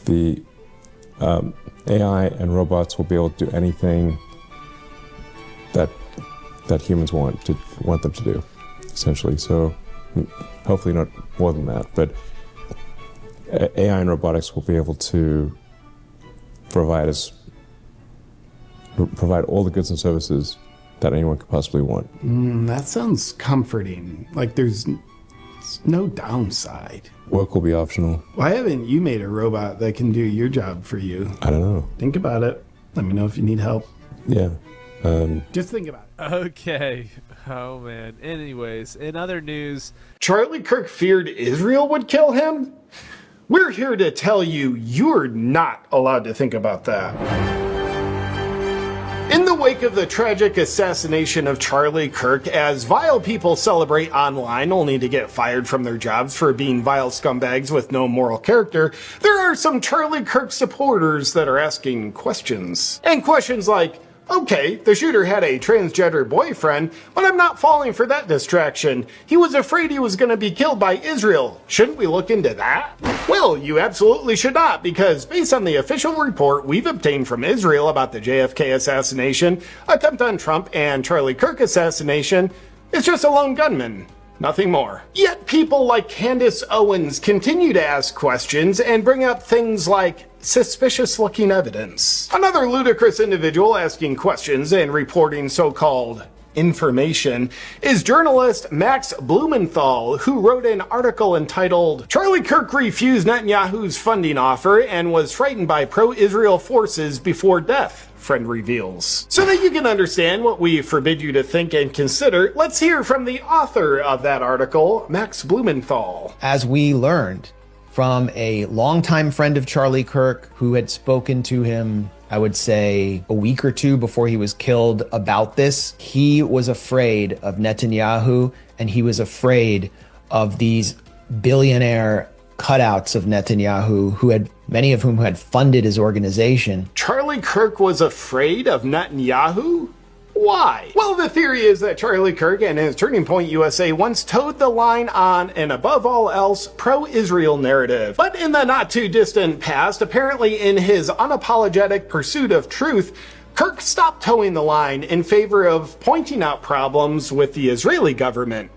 the AI and robots will be able to do anything that humans want them to do, essentially. So hopefully not more than that, but AI and robotics will be able to provide all the goods and services that anyone could possibly want. That sounds comforting. Like there's no downside. Work will be optional. Why haven't you made a robot that can do your job for you? I don't know. Think about it. Let me know if you need help. Yeah. Just think about it. Okay. Oh, man. Anyways, in other news, Charlie Kirk feared Israel would kill him? We're here to tell you you're not allowed to think about that. In the wake of the tragic assassination of Charlie Kirk, as vile people celebrate online only to get fired from their jobs for being vile scumbags with no moral character, there are some Charlie Kirk supporters that are asking questions. And questions like, Okay, the shooter had a transgender boyfriend, but I'm not falling for that distraction. He was afraid he was going to be killed by Israel. Shouldn't we look into that? Well, you absolutely should not, because based on the official report we've obtained from Israel about the JFK assassination, attempt on Trump, and Charlie Kirk assassination, it's just a lone gunman. Nothing more. Yet people like Candace Owens continue to ask questions and bring up things like suspicious looking evidence. Another ludicrous individual asking questions and reporting so-called information is journalist Max Blumenthal, who wrote an article entitled "Charlie Kirk refused Netanyahu's funding offer and was frightened by pro-Israel forces before death," friend reveals. So that you can understand what we forbid you to think and consider, let's hear from the author of that article, Max Blumenthal. As we learned from a longtime friend of Charlie Kirk who had spoken to him, I would say, a week or two before he was killed about this, he was afraid of Netanyahu, and he was afraid of these billionaire cutouts of Netanyahu, who had many of whom had funded his organization. Charlie Kirk was afraid of Netanyahu? Why? Well, the theory is that Charlie Kirk and his Turning Point USA once towed the line on an above all else pro-Israel narrative. But in the not too distant past, apparently in his unapologetic pursuit of truth, Kirk stopped towing the line in favor of pointing out problems with the Israeli government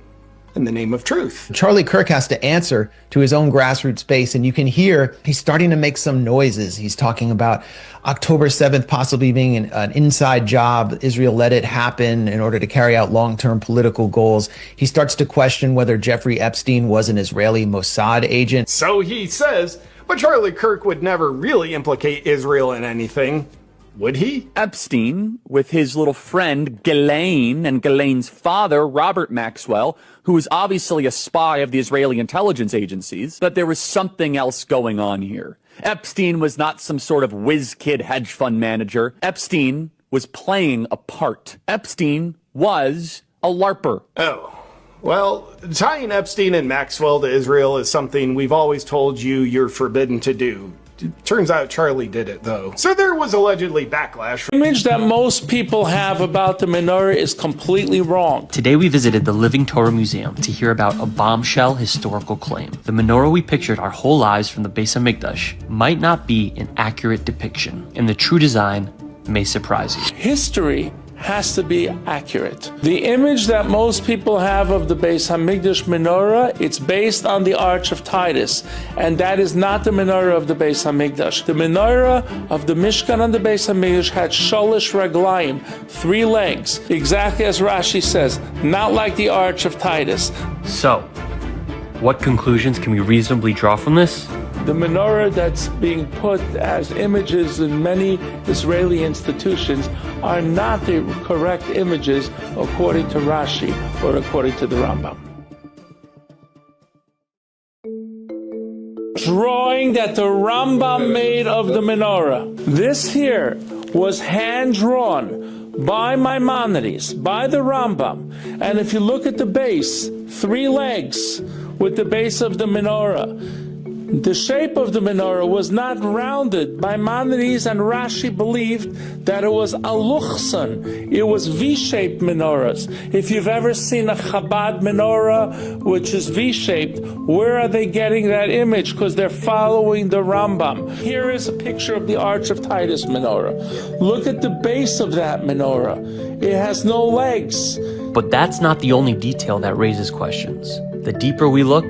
in the name of truth. Charlie Kirk has to answer to his own grassroots base, and you can hear he's starting to make some noises. He's talking about October 7th possibly being an inside job. Israel let it happen in order to carry out long-term political goals. He starts to question whether Jeffrey Epstein was an Israeli Mossad agent. So he says, but Charlie Kirk would never really implicate Israel in anything. Would he? Epstein, with his little friend Ghislaine and Ghislaine's father, Robert Maxwell, who was obviously a spy of the Israeli intelligence agencies, that there was something else going on here. Epstein was not some sort of whiz-kid hedge fund manager. Epstein was playing a part. Epstein was a LARPer. Oh. Well, tying Epstein and Maxwell to Israel is something we've always told you you're forbidden to do. Turns out Charlie did it, though. So there was allegedly backlash. The image that most people have about the menorah is completely wrong. Today we visited the Living Torah Museum to hear about a bombshell historical claim. The menorah we pictured our whole lives from the Beis HaMikdash might not be an accurate depiction, and the true design may surprise you. History has to be accurate. The image that most people have of the Beis HaMikdash menorah, it's based on the Arch of Titus, and that is not the menorah of the Beis HaMikdash. The menorah of the Mishkan and the Beis HaMikdash had sholish raglayim, 3 legs, exactly as Rashi says, not like the Arch of Titus. So, what conclusions can we reasonably draw from this? The menorah that's being put as images in many Israeli institutions are not the correct images according to Rashi or according to the Rambam. Drawing that the Rambam made of the menorah. This here was hand-drawn by Maimonides, by the Rambam. And if you look at the base, 3 legs with the base of the menorah. The shape of the menorah was not rounded. Maimonides and Rashi believed that it was a luchsan. It was V-shaped menorahs. If you've ever seen a Chabad menorah, which is V-shaped, where are they getting that image? Because they're following the Rambam. Here is a picture of the Arch of Titus menorah. Look at the base of that menorah. It has no legs. But that's not the only detail that raises questions. The deeper we look,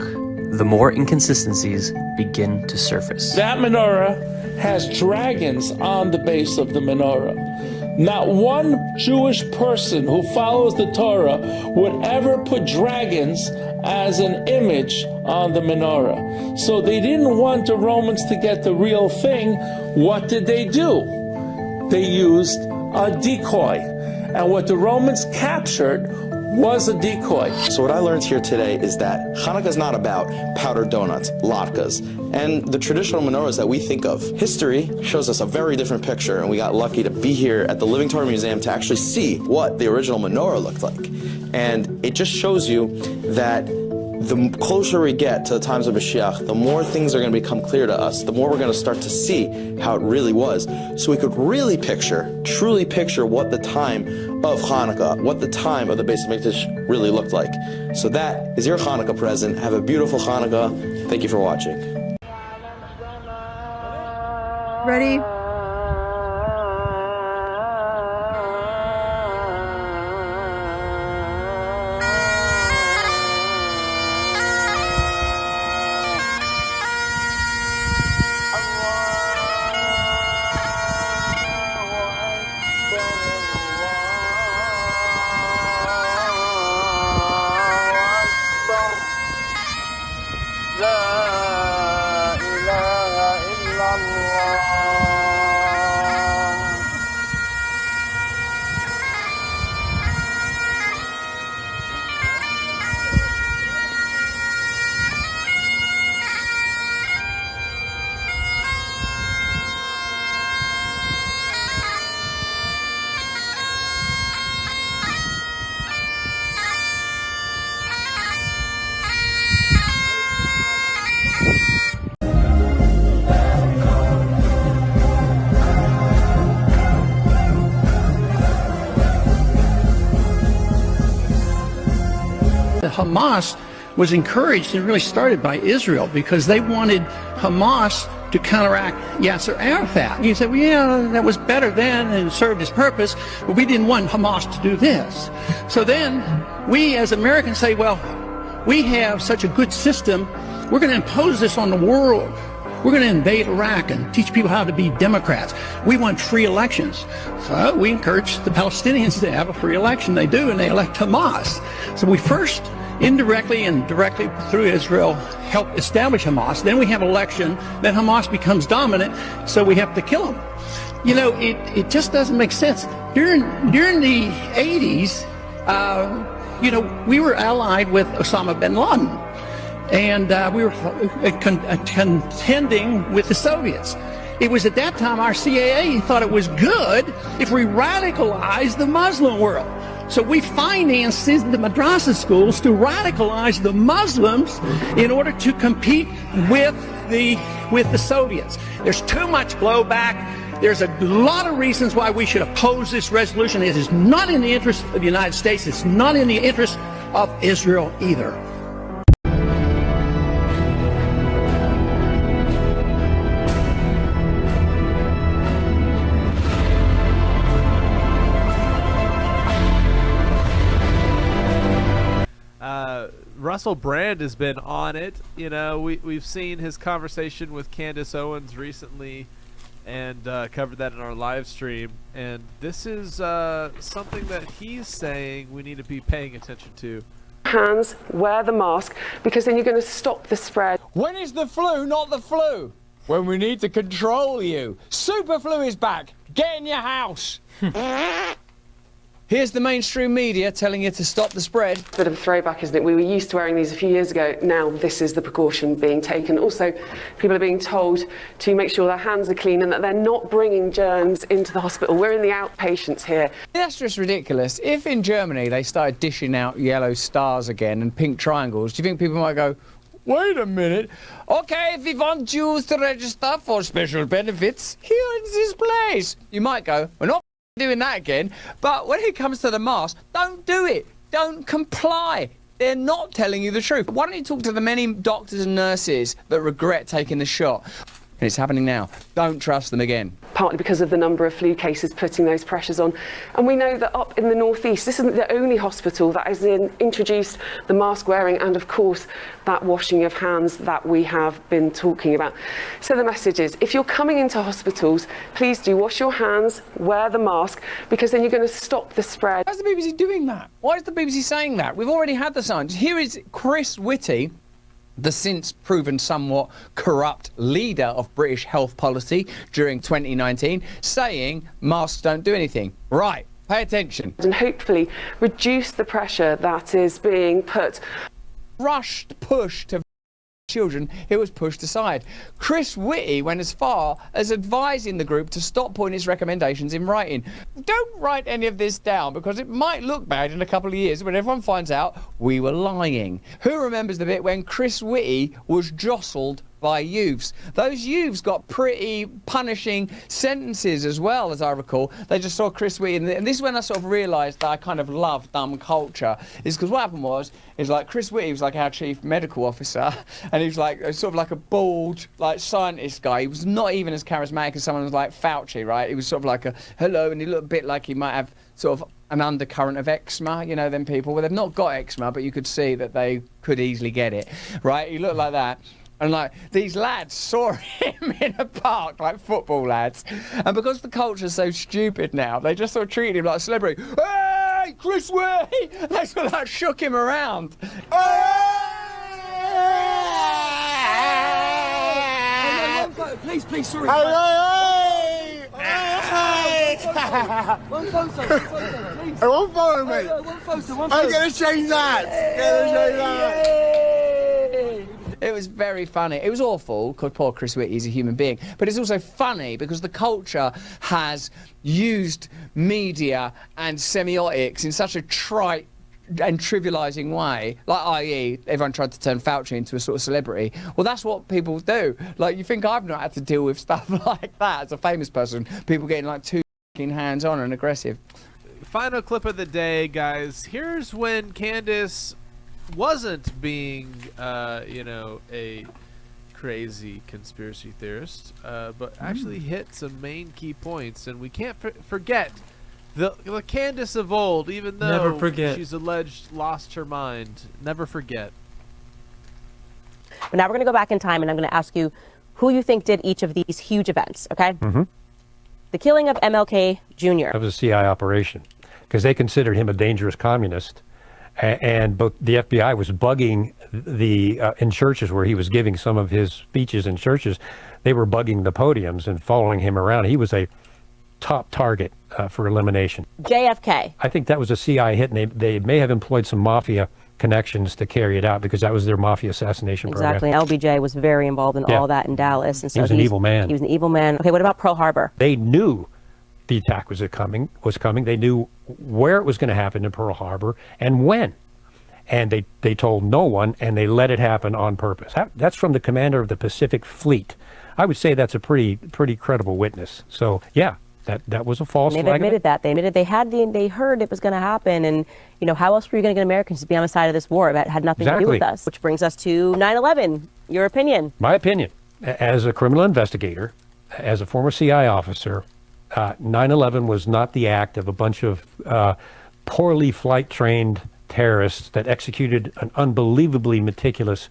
the more inconsistencies begin to surface. That menorah has dragons on the base of the menorah. Not one Jewish person who follows the Torah would ever put dragons as an image on the menorah. So they didn't want the Romans to get the real thing. What did they do? They used a decoy. And what the Romans captured was a decoy. So what I learned here today is that Hanukkah is not about powdered donuts, latkes, and the traditional menorahs that we think of. History shows us a very different picture, and we got lucky to be here at the Living Torah Museum to actually see what the original menorah looked like. And it just shows you that the closer we get to the times of Mashiach, the more things are going to become clear to us, the more we're going to start to see how it really was. So we could really picture, truly picture what the time of Hanukkah, what the time of the Beis HaMikdash really looked like. So that is your Hanukkah present. Have a beautiful Hanukkah. Thank you for watching. Ready? Hamas was encouraged and really started by Israel because they wanted Hamas to counteract Yasser Arafat. You say, well, yeah, that was better then and served its purpose, but we didn't want Hamas to do this. So then we as Americans say, well, we have such a good system, we're going to impose this on the world. We're going to invade Iraq and teach people how to be Democrats. We want free elections. So we encourage the Palestinians to have a free election. They do, and they elect Hamas. So we first, indirectly and directly through Israel, help establish Hamas. Then we have an election. Then Hamas becomes dominant, so we have to kill them. You know, it just doesn't make sense. During the 80s, you know, we were allied with Osama bin Laden. And we were contending with the Soviets. It was at that time our CIA thought it was good if we radicalized the Muslim world. So we financed the madrasa schools to radicalize the Muslims in order to compete with the Soviets. There's too much blowback. There's a lot of reasons why we should oppose this resolution. It is not in the interest of the United States. It's not in the interest of Israel either. Russell Brand has been on it. You know, we've seen his conversation with Candace Owens recently and covered that in our live stream. And this is something that he's saying we need to be paying attention to. Hands, wear the mask, because then you're going to stop the spread. When is the flu not the flu? When we need to control you. Super flu is back. Get in your house. Here's the mainstream media telling you to stop the spread. Bit of a throwback, isn't it? We were used to wearing these a few years ago. Now this is the precaution being taken. Also, people are being told to make sure their hands are clean and that they're not bringing germs into the hospital. We're in the outpatients here. That's just ridiculous. If in Germany they started dishing out yellow stars again and pink triangles, do you think people might go, wait a minute, okay, if we want Jews to register for special benefits, here is this place. You might go, we're not doing that again, but when it comes to the mask, don't do it. Don't comply. They're not telling you the truth. Why don't you talk to the many doctors and nurses that regret taking the shot? And it's happening now. Don't trust them again. Partly because of the number of flu cases putting those pressures on. And we know that up in the northeast, this isn't the only hospital that has introduced the mask wearing and, of course, that washing of hands that we have been talking about. So the message is, if you're coming into hospitals, please do wash your hands, wear the mask, because then you're going to stop the spread. Why is the BBC doing that? Why is the BBC saying that? We've already had the science. Here is Chris Whitty, the since proven somewhat corrupt leader of British health policy during 2019, saying masks don't do anything. Right, pay attention. And hopefully reduce the pressure that is being put. Rushed push to children, it was pushed aside. Chris Whitty went as far as advising the group to stop putting his recommendations in writing. Don't write any of this down because it might look bad in a couple of years when everyone finds out we were lying. Who remembers the bit when Chris Whitty was jostled by youths? Those youths got pretty punishing sentences as well, as I recall. They just saw Chris Whitty, and this is when I sort of realised that I kind of love dumb culture, is because what happened was, is like Chris Whitty was like our chief medical officer, and he was like sort of like a bald, like scientist guy. He was not even as charismatic as someone like Fauci, right? He was sort of like a hello, and he looked a bit like he might have sort of an undercurrent of eczema, you know, them people, well, they've not got eczema, but you could see that they could easily get it, right? He looked like that. And like these lads saw him in a park, like football lads, and because the culture's so stupid now, they just sort of treated him like a celebrity. Hey, Chris Whitty! They sort of like shook him around. Please, sorry. One photo, please. One photo, mate. One photo. I'm gonna change that. It was very funny. It was awful because poor Chris Whitty is a human being, but it's also funny because the culture has used media and semiotics in such a trite and trivializing way, like i.e. everyone tried to turn Fauci into a sort of celebrity. Well, that's what people do. Like, you think I've not had to deal with stuff like that as a famous person, people getting like too hands-on and aggressive. Final clip of the day, guys. Here's when Candace wasn't being, you know, a crazy conspiracy theorist, but actually hit some main key points, and we can't forget the Candace of old, even though she's alleged lost her mind. Never forget. But now we're going to go back in time, and I'm going to ask you who you think did each of these huge events, okay? Mm-hmm. The killing of MLK Jr. That was a CIA operation because they considered him a dangerous communist. And but the FBI was bugging in churches where he was giving some of his speeches in churches. They were bugging the podiums and following him around. He was a top target for elimination. JFK. I think that was a CIA hit, and they may have employed some mafia connections to carry it out because that was their mafia assassination Exactly. program. LBJ was very involved in all that in Dallas. And so he was an evil man. He was an evil man. Okay, what about Pearl Harbor? They knew the attack was coming. They knew where it was going to happen in Pearl Harbor and when. And they told no one, and they let it happen on purpose. That's from the commander of the Pacific Fleet. I would say that's a pretty credible witness. So yeah, that was a false flag. They've admitted that. They admitted they heard it was going to happen, and you know, how else were you going to get Americans to be on the side of this war? That had nothing to do with us. Which brings us to 9/11. Your opinion? My opinion, as a criminal investigator, as a former CIA officer, 9/11 was not the act of a bunch of poorly flight-trained terrorists that executed an unbelievably meticulous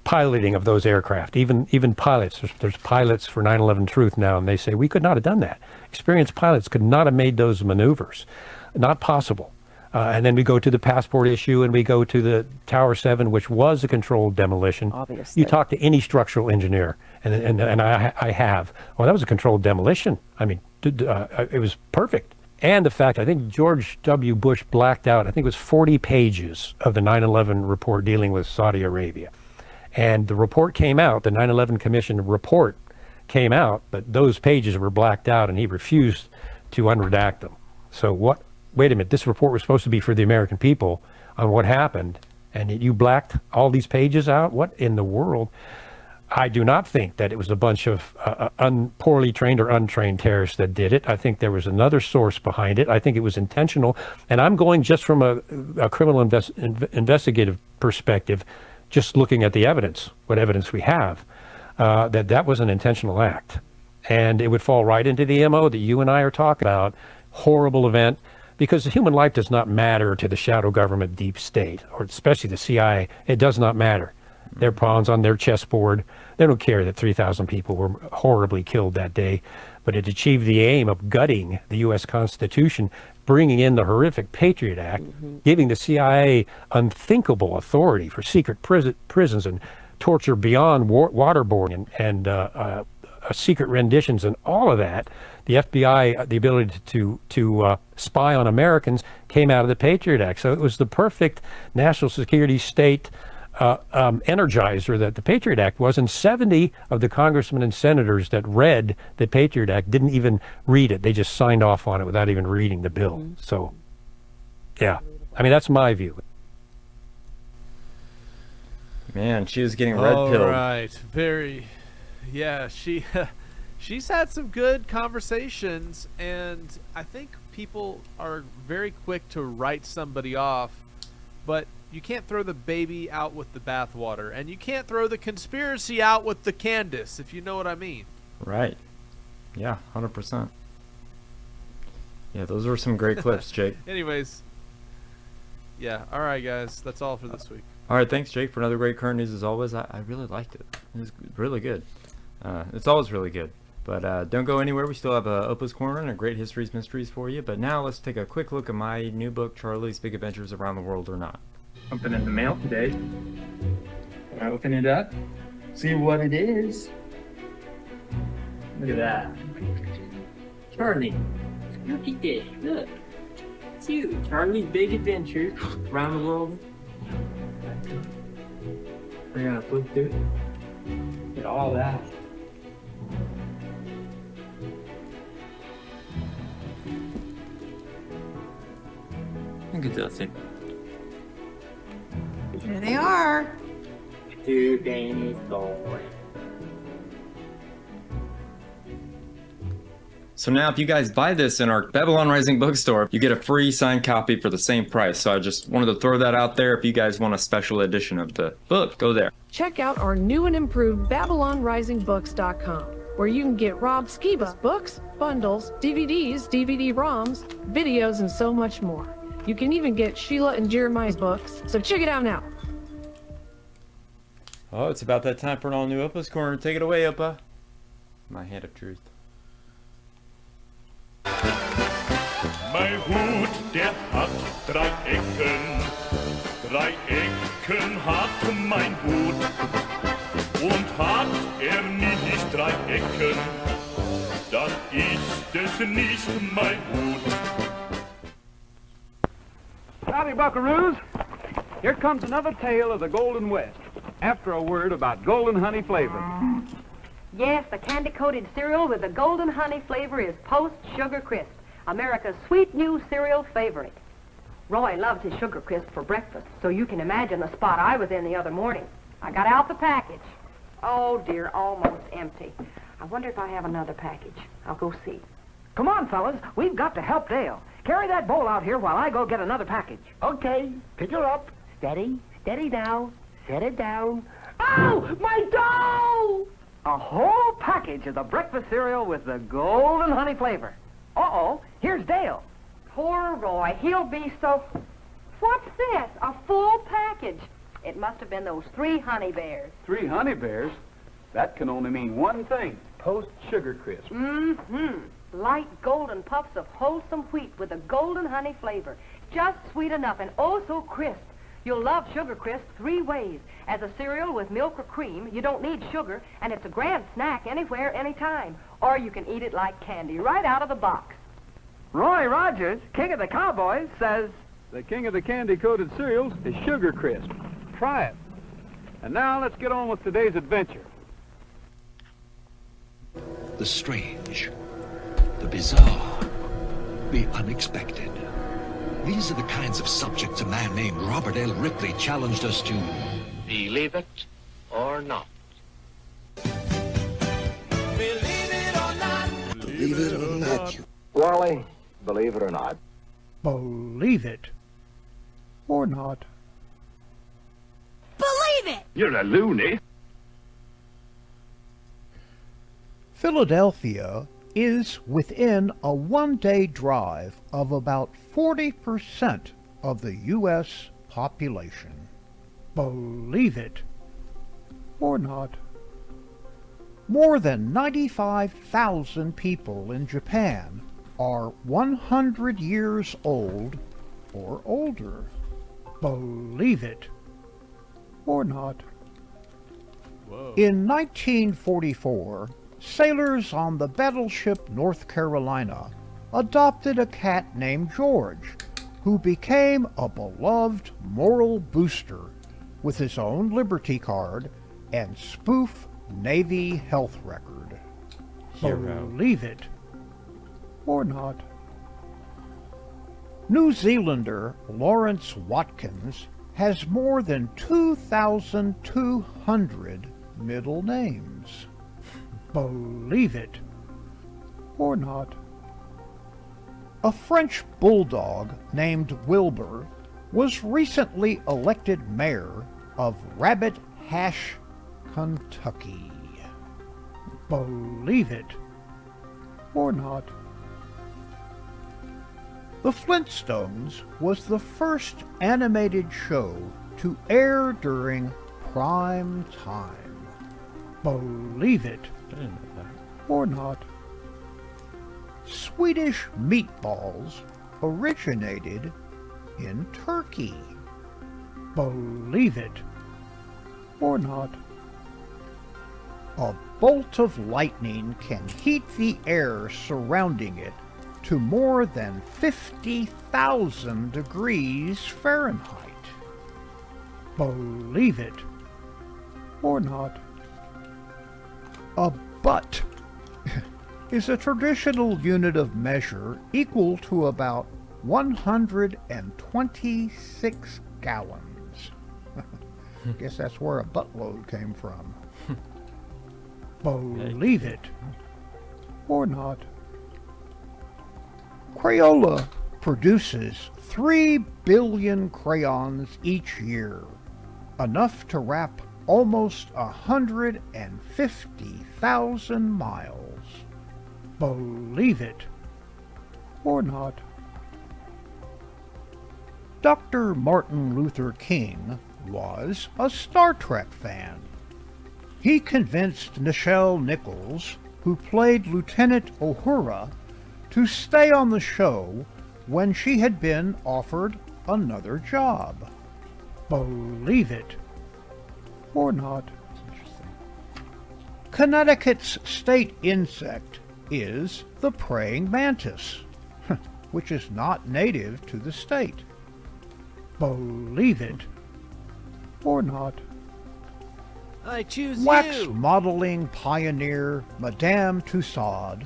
piloting of those aircraft. Even pilots, there's pilots for 9/11 Truth now, and they say we could not have done that. Experienced pilots could not have made those maneuvers. Not possible. And then we go to the passport issue, and we go to the Tower 7, which was a controlled demolition. Obviously. You talk to any structural engineer, and I have. Well, that was a controlled demolition. I mean, it was perfect. And the fact, I think George W. Bush blacked out, I think it was 40 pages of the 9/11 report dealing with Saudi Arabia. And the report came out, the 9/11 Commission report came out, but those pages were blacked out, and he refused to unredact them. So wait a minute, this report was supposed to be for the American people on what happened, and you blacked all these pages out? What in the world? I do not think that it was a bunch of poorly trained or untrained terrorists that did it. I think there was another source behind it. I think it was intentional. And I'm going just from a criminal investigative perspective, just looking at the evidence, what evidence we have, that was an intentional act. And it would fall right into the MO that you and I are talking about. Horrible event, because human life does not matter to the shadow government deep state, or especially the CIA. It does not matter. Their pawns on their chessboard. They don't care that 3,000 people were horribly killed that day, but it achieved the aim of gutting the U.S. Constitution, bringing in the horrific Patriot Act, giving the CIA unthinkable authority for secret prisons and torture beyond waterboarding and secret renditions and all of that. The FBI, the ability to spy on Americans came out of the Patriot Act. So it was the perfect national security state energizer that the Patriot Act was, and 70 of the congressmen and senators that read the Patriot Act didn't even read it. They just signed off on it without even reading the bill. Mm-hmm. So, yeah, I mean, that's my view. Man, she was getting red pilled. All right, yeah, she's had some good conversations, and I think people are very quick to write somebody off, but you can't throw the baby out with the bathwater, and you can't throw the conspiracy out with the Candace, if you know what I mean. Right. Yeah, 100%. Yeah, those were some great clips, Jake. Anyways, yeah, all right, guys, that's all for this week. All right, thanks, Jake, for another great current news as always. I really liked it. It was really good. It's always really good. But don't go anywhere. We still have Opa's Corner and a great Histories Mysteries for you. But now let's take a quick look at my new book, Charlie's Big Adventures Around the World or Not. Something in the mail today. Can I open it up? See what it is? Look at that. Charlie, look at this. Look. It's you. Charlie's Big Adventures Around the World. We're gonna flip through it. Look at all that. Look at those things. Here they are. To Danny's boy. So now if you guys buy this in our Babylon Rising bookstore, you get a free signed copy for the same price. So I just wanted to throw that out there. If you guys want a special edition of the book, go there. Check out our new and improved BabylonRisingBooks.com, where you can get Rob Skiba's books, bundles, DVDs, DVD-ROMs, videos, and so much more. You can even get Sheila and Jeremiah's books, so check it out now. Oh, it's about that time for an all-new Opa's Corner. Take it away, Opa. My hand of truth. Mein Hut, der hat 3 Ecken. 3 Ecken hat mein Hut. Und hat nicht 3 Ecken, dann ist es nicht mein Hut. Howdy, buckaroos. Here comes another tale of the Golden West, after a word about golden honey flavor. Yes, the candy-coated cereal with the golden honey flavor is Post Sugar Crisp, America's sweet new cereal favorite. Roy loves his Sugar Crisp for breakfast, so you can imagine the spot I was in the other morning. I got out the package. Oh, dear, almost empty. I wonder if I have another package. I'll go see. Come on, fellas. We've got to help Dale. Carry that bowl out here while I go get another package. Okay. Pick her up. Steady. Steady now. Set it down. Oh, my dough! A whole package of the breakfast cereal with the golden honey flavor. Uh-oh. Here's Dale. Poor Roy. He'll be so... What's this? A full package. It must have been those 3 honey bears. 3 honey bears? That can only mean one thing. Post Sugar Crisp. Mm-hmm. Light golden puffs of wholesome wheat with a golden honey flavor. Just sweet enough and oh so crisp. You'll love Sugar Crisp 3 ways. As a cereal with milk or cream, you don't need sugar, and it's a grand snack anywhere, anytime. Or you can eat it like candy right out of the box. Roy Rogers, king of the cowboys, says... The king of the candy-coated cereals is Sugar Crisp. Try it. And now let's get on with today's adventure. The strange, the bizarre, the unexpected. These are the kinds of subjects a man named Robert L. Ripley challenged us to believe it or not. Believe it or not. Wally, believe it or not. Believe it or not. Believe it! You're a loony. Philadelphia is within a one-day drive of about 40% of the U.S. population. Believe it or not. More than 95,000 people in Japan are 100 years old or older. Believe it or not. Whoa. In 1944, sailors on the battleship North Carolina adopted a cat named George, who became a beloved moral booster with his own Liberty card and spoof Navy health record. Hero. Believe it or not. New Zealander Lawrence Watkins has more than 2,200 middle names. Believe it or not. A French bulldog named Wilbur was recently elected mayor of Rabbit Hash, Kentucky. Believe it or not. The Flintstones was the first animated show to air during prime time. Believe it or not. Swedish meatballs originated in Turkey. Believe it or not. A bolt of lightning can heat the air surrounding it to more than 50,000 degrees Fahrenheit. Believe it or not. A butt is a traditional unit of measure equal to about 126 gallons. Guess that's where a buttload came from. Believe it or not. Crayola produces 3 billion crayons each year, enough to wrap almost 150,000 miles. Believe it or not. Dr. Martin Luther King was a Star Trek fan. He convinced Nichelle Nichols, who played Lieutenant Uhura, to stay on the show when she had been offered another job. Believe it or not. Connecticut's state insect is the praying mantis, which is not native to the state. Believe it or not. I choose Wax you. modeling pioneer Madame Tussaud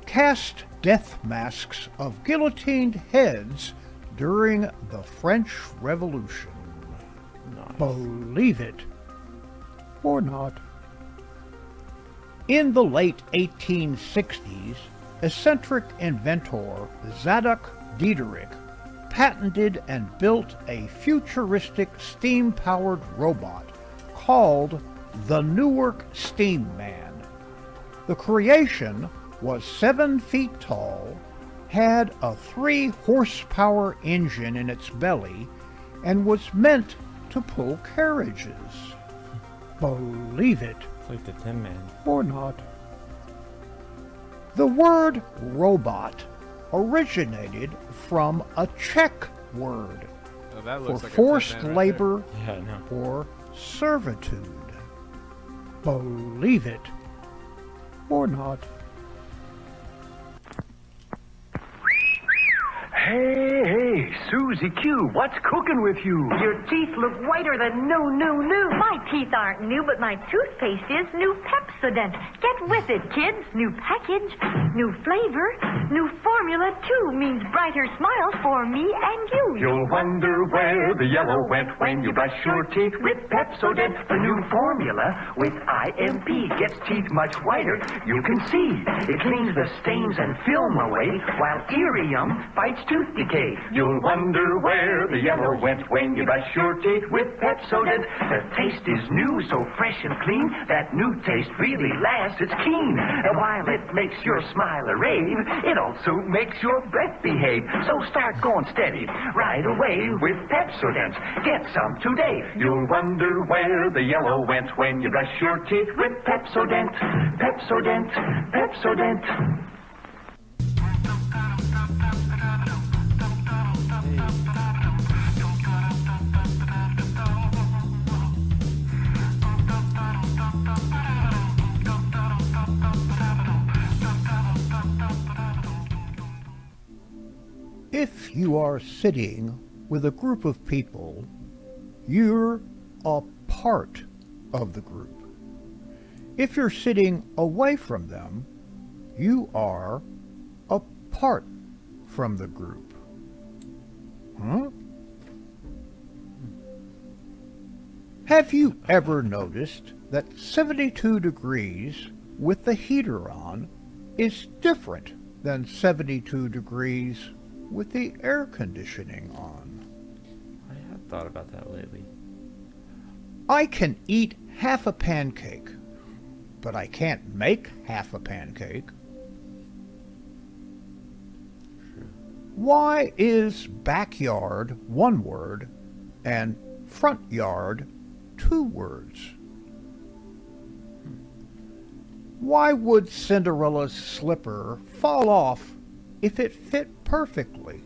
cast death masks of guillotined heads during the French Revolution. Nice. Believe it or not. In the late 1860s, eccentric inventor Zadok Diederich patented and built a futuristic steam-powered robot called the Newark Steam Man. The creation was 7 feet tall, had a 3-horsepower engine in its belly, and was meant to pull carriages. Believe it It's like the Tin Man. or not. The word robot originated from a Czech word Oh, that for looks like a forced Tin Man right labor Yeah, I know. or servitude. Believe it or not. Hey, Susie Q, what's cooking with you? Your teeth look whiter than new. My teeth aren't new, but my toothpaste is new Pepsodent. Get with it, kids. New package, new flavor, new formula, too. Means brighter smiles for me and you. You'll wonder where the yellow went when you brush your teeth with Pepsodent. The new formula with IMP gets teeth much whiter. You can see it cleans the stains and film away, while Irium fights tooth decay. You'll wonder where the yellow went when you brush your teeth with Pepsodent. The taste is new, so fresh and clean. That new taste really lasts, it's keen. And while it makes your smile a rave, it also makes your breath behave. So start going steady right away with Pepsodent. Get some today. You'll wonder where the yellow went when you brush your teeth with Pepsodent. Pepsodent, Pepsodent. If you are sitting with a group of people, you're a part of the group. If you're sitting away from them, you are apart from the group. Huh? Have you ever noticed that 72 degrees with the heater on is different than 72 degrees with the air conditioning on? I have thought about that lately. I can eat half a pancake, but I can't make half a pancake. Why is backyard one word and front yard 2 words? Why would Cinderella's slipper fall off if it fit perfectly?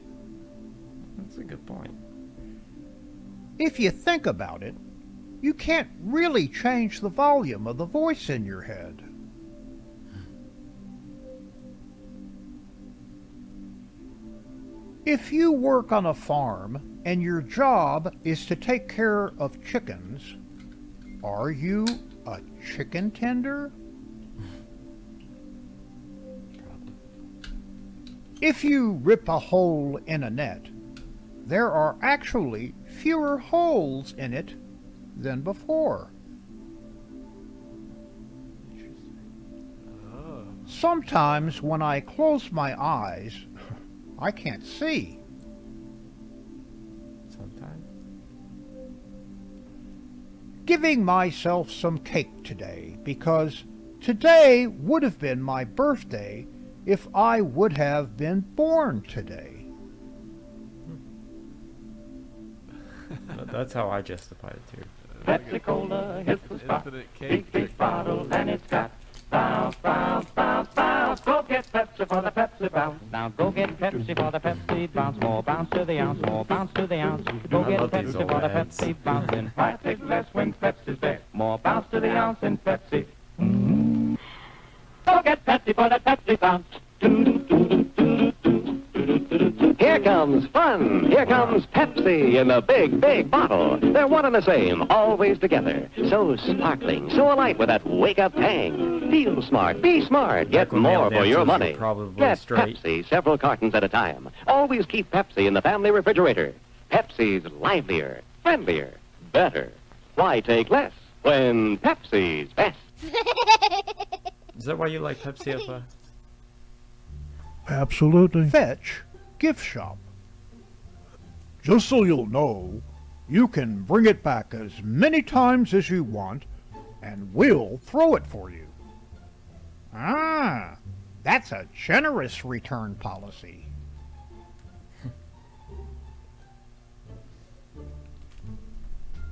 That's a good point. If you think about it, you can't really change the volume of the voice in your head. If you work on a farm and your job is to take care of chickens, are you a chicken tender? If you rip a hole in a net, there are actually fewer holes in it than before. Sometimes when I close my eyes, I can't see. Sometimes. Giving myself some cake today because today would have been my birthday if I would have been born today. That's how I justify it too. Pepsi-Cola, here's the spot. Big bottle and it's got bounce, bounce, bounce, bounce. Go get Pepsi for the Pepsi bounce. Now go get Pepsi for the Pepsi bounce. More bounce to the ounce, more bounce to the ounce. Go get Pepsi for the Pepsi bounce. And why take less when Pepsi's there? More bounce to the ounce in Pepsi. Go get Pepsi for the Pepsi bounce. Here comes fun. Here comes Pepsi in a big, big bottle. They're one and the same, always together. So sparkling, so alight with that wake-up tang. Feel smart, be smart, get more for your money. Get Pepsi several cartons at a time. Always keep Pepsi in the family refrigerator. Pepsi's livelier, friendlier, better. Why take less when Pepsi's best? Is that why you like Pepsi, Alpha? Absolutely. Fetch Gift Shop. Just so you'll know, you can bring it back as many times as you want, and we'll throw it for you. Ah, that's a generous return policy.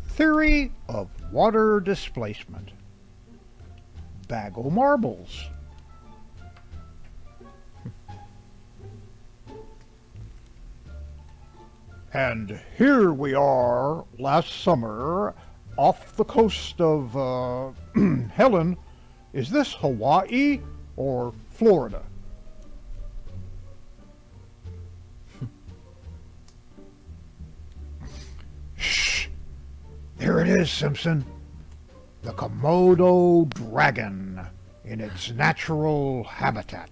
Theory of water displacement. Bag o' marbles. And here we are last summer off the coast of Helen. Is this Hawaii or Florida? Shh! There it is, Simpson. The Komodo dragon in its natural habitat.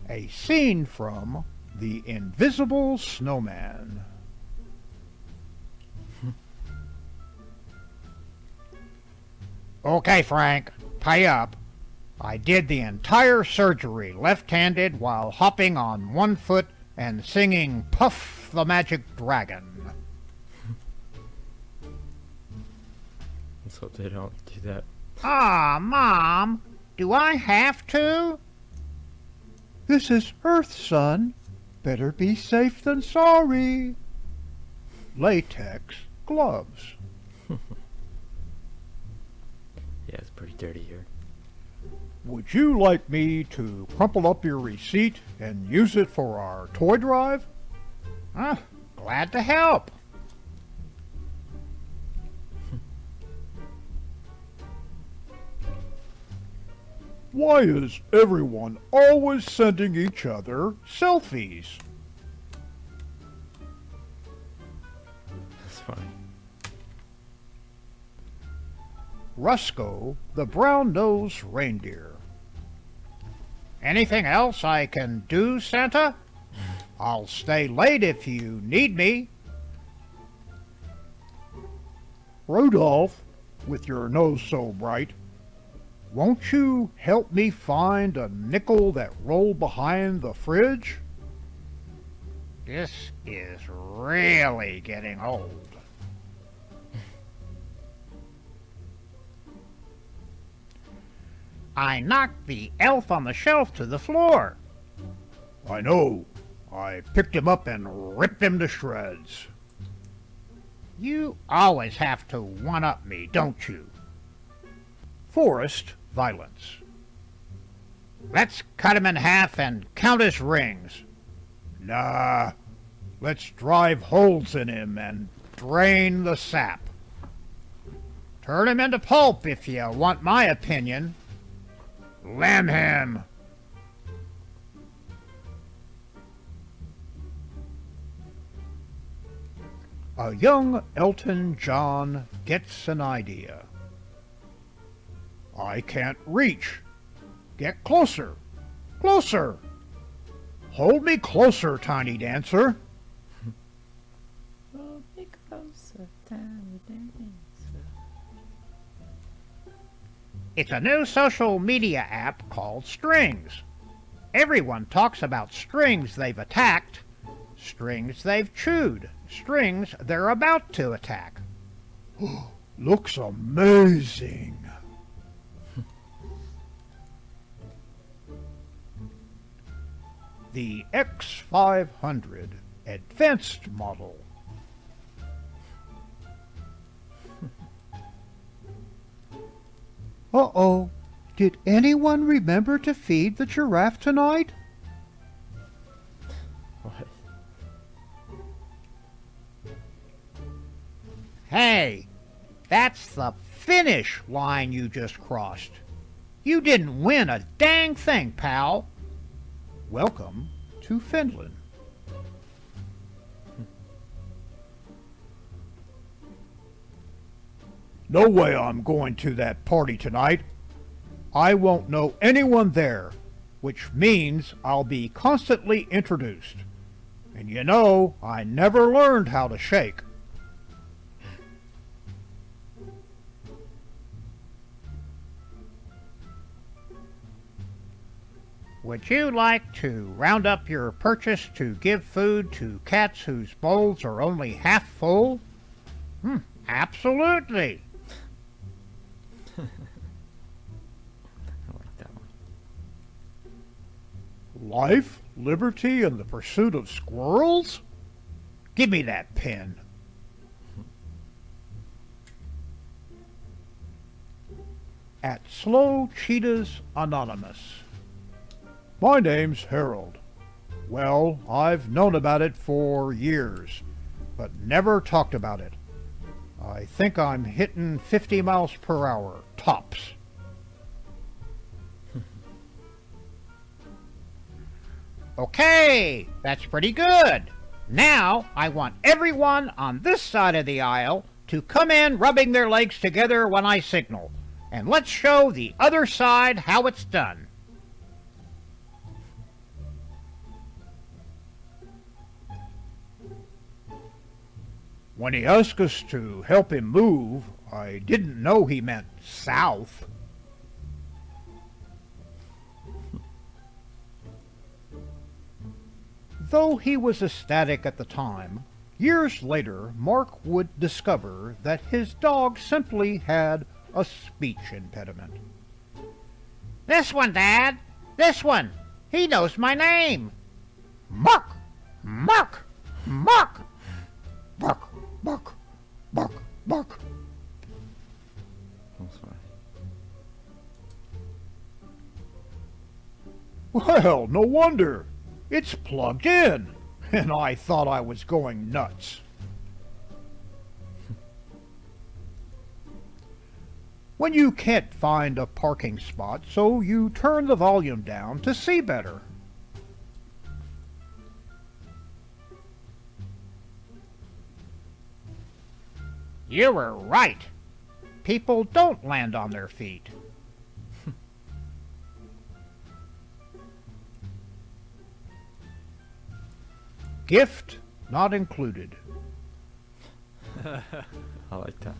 A scene from The Invisible Snowman. Okay, Frank, pay up. I did the entire surgery left-handed while hopping on one foot and singing Puff the Magic Dragon. Let's hope they don't do that. Ah, Mom, do I have to? This is Earth, son. Better be safe than sorry. Latex gloves. Yeah, it's pretty dirty here. Would you like me to crumple up your receipt and use it for our toy drive? Glad to help. Why is everyone always sending each other selfies? funny. Rusco, the brown-nosed reindeer. Anything else I can do, Santa? I'll stay late if you need me. Rudolph, with your nose so bright, won't you help me find a nickel that rolled behind the fridge? This is really getting old. I knocked the elf on the shelf to the floor. I know. I picked him up and ripped him to shreds. You always have to one-up me, don't you? Forest violence. Let's cut him in half and count his rings. Nah, let's drive holes in him and drain the sap. Turn him into pulp if you want my opinion. Limb him. A young Elton John gets an idea. I can't reach. Get closer. Closer. Hold me closer, tiny dancer. Hold me closer, tiny dancer. It's a new social media app called Strings. Everyone talks about strings they've attacked, strings they've chewed, strings they're about to attack. Looks amazing. The X500 Advanced Model. Uh-oh. Did anyone remember to feed the giraffe tonight? What? Hey, that's the finish line you just crossed. You didn't win a dang thing, pal. Welcome to Finland. No way I'm going to that party tonight. I won't know anyone there, which means I'll be constantly introduced. And you know, I never learned how to shake. Would you like to round up your purchase to give food to cats whose bowls are only half full? Absolutely. I like that one. Life, liberty, and the pursuit of squirrels? Give me that pen. At Slow Cheetahs Anonymous. My name's Harold. Well, I've known about it for years, but never talked about it. I think I'm hitting 50 miles per hour, tops. Okay, that's pretty good. Now, I want everyone on this side of the aisle to come in rubbing their legs together when I signal. And let's show the other side how it's done. When he asked us to help him move, I didn't know he meant south. Though he was ecstatic at the time, years later Mark would discover that his dog simply had a speech impediment. This one, Dad! This one! He knows my name! Mark! Mark! Mark! Bark! Bark! Bark! Bark! That's fine. Well, no wonder. It's plugged in, and I thought I was going nuts. When you can't find a parking spot, so you turn the volume down to see better. You were right. People don't land on their feet. Gift not included. I like that.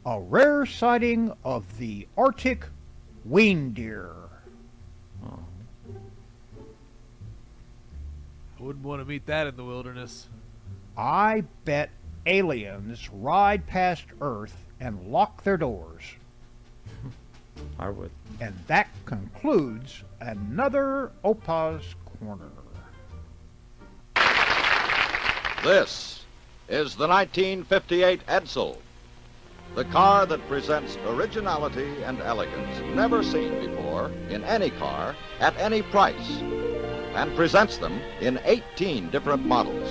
A rare sighting of the Arctic reindeer. Oh. I wouldn't want to meet that in the wilderness. I bet aliens ride past Earth and lock their doors. I would. And that concludes another Opa's Corner. This is the 1958 Edsel, the car that presents originality and elegance never seen before in any car at any price, and presents them in 18 different models.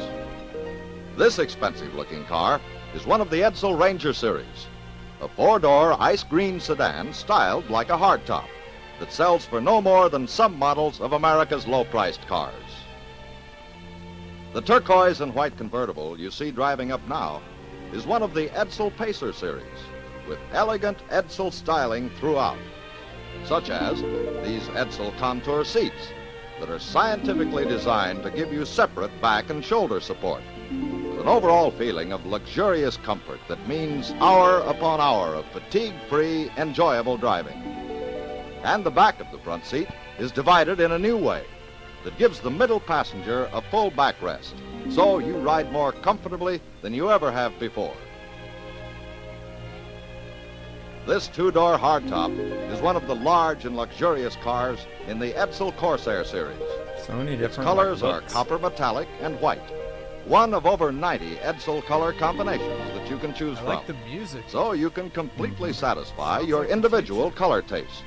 This expensive-looking car is one of the Edsel Ranger series, a four-door ice green sedan styled like a hardtop that sells for no more than some models of America's low-priced cars. The turquoise and white convertible you see driving up now is one of the Edsel Pacer series, with elegant Edsel styling throughout, such as these Edsel Contour seats that are scientifically designed to give you separate back and shoulder support, with an overall feeling of luxurious comfort that means hour upon hour of fatigue-free, enjoyable driving. And the back of the front seat is divided in a new way that gives the middle passenger a full backrest, so you ride more comfortably than you ever have before. This two-door hardtop is one of the large and luxurious cars in the Edsel Corsair series. So many different Its colors are looks. copper metallic and white, one of over 90 Edsel color combinations that you can choose I from. like the music. So you can completely satisfy your individual color tastes.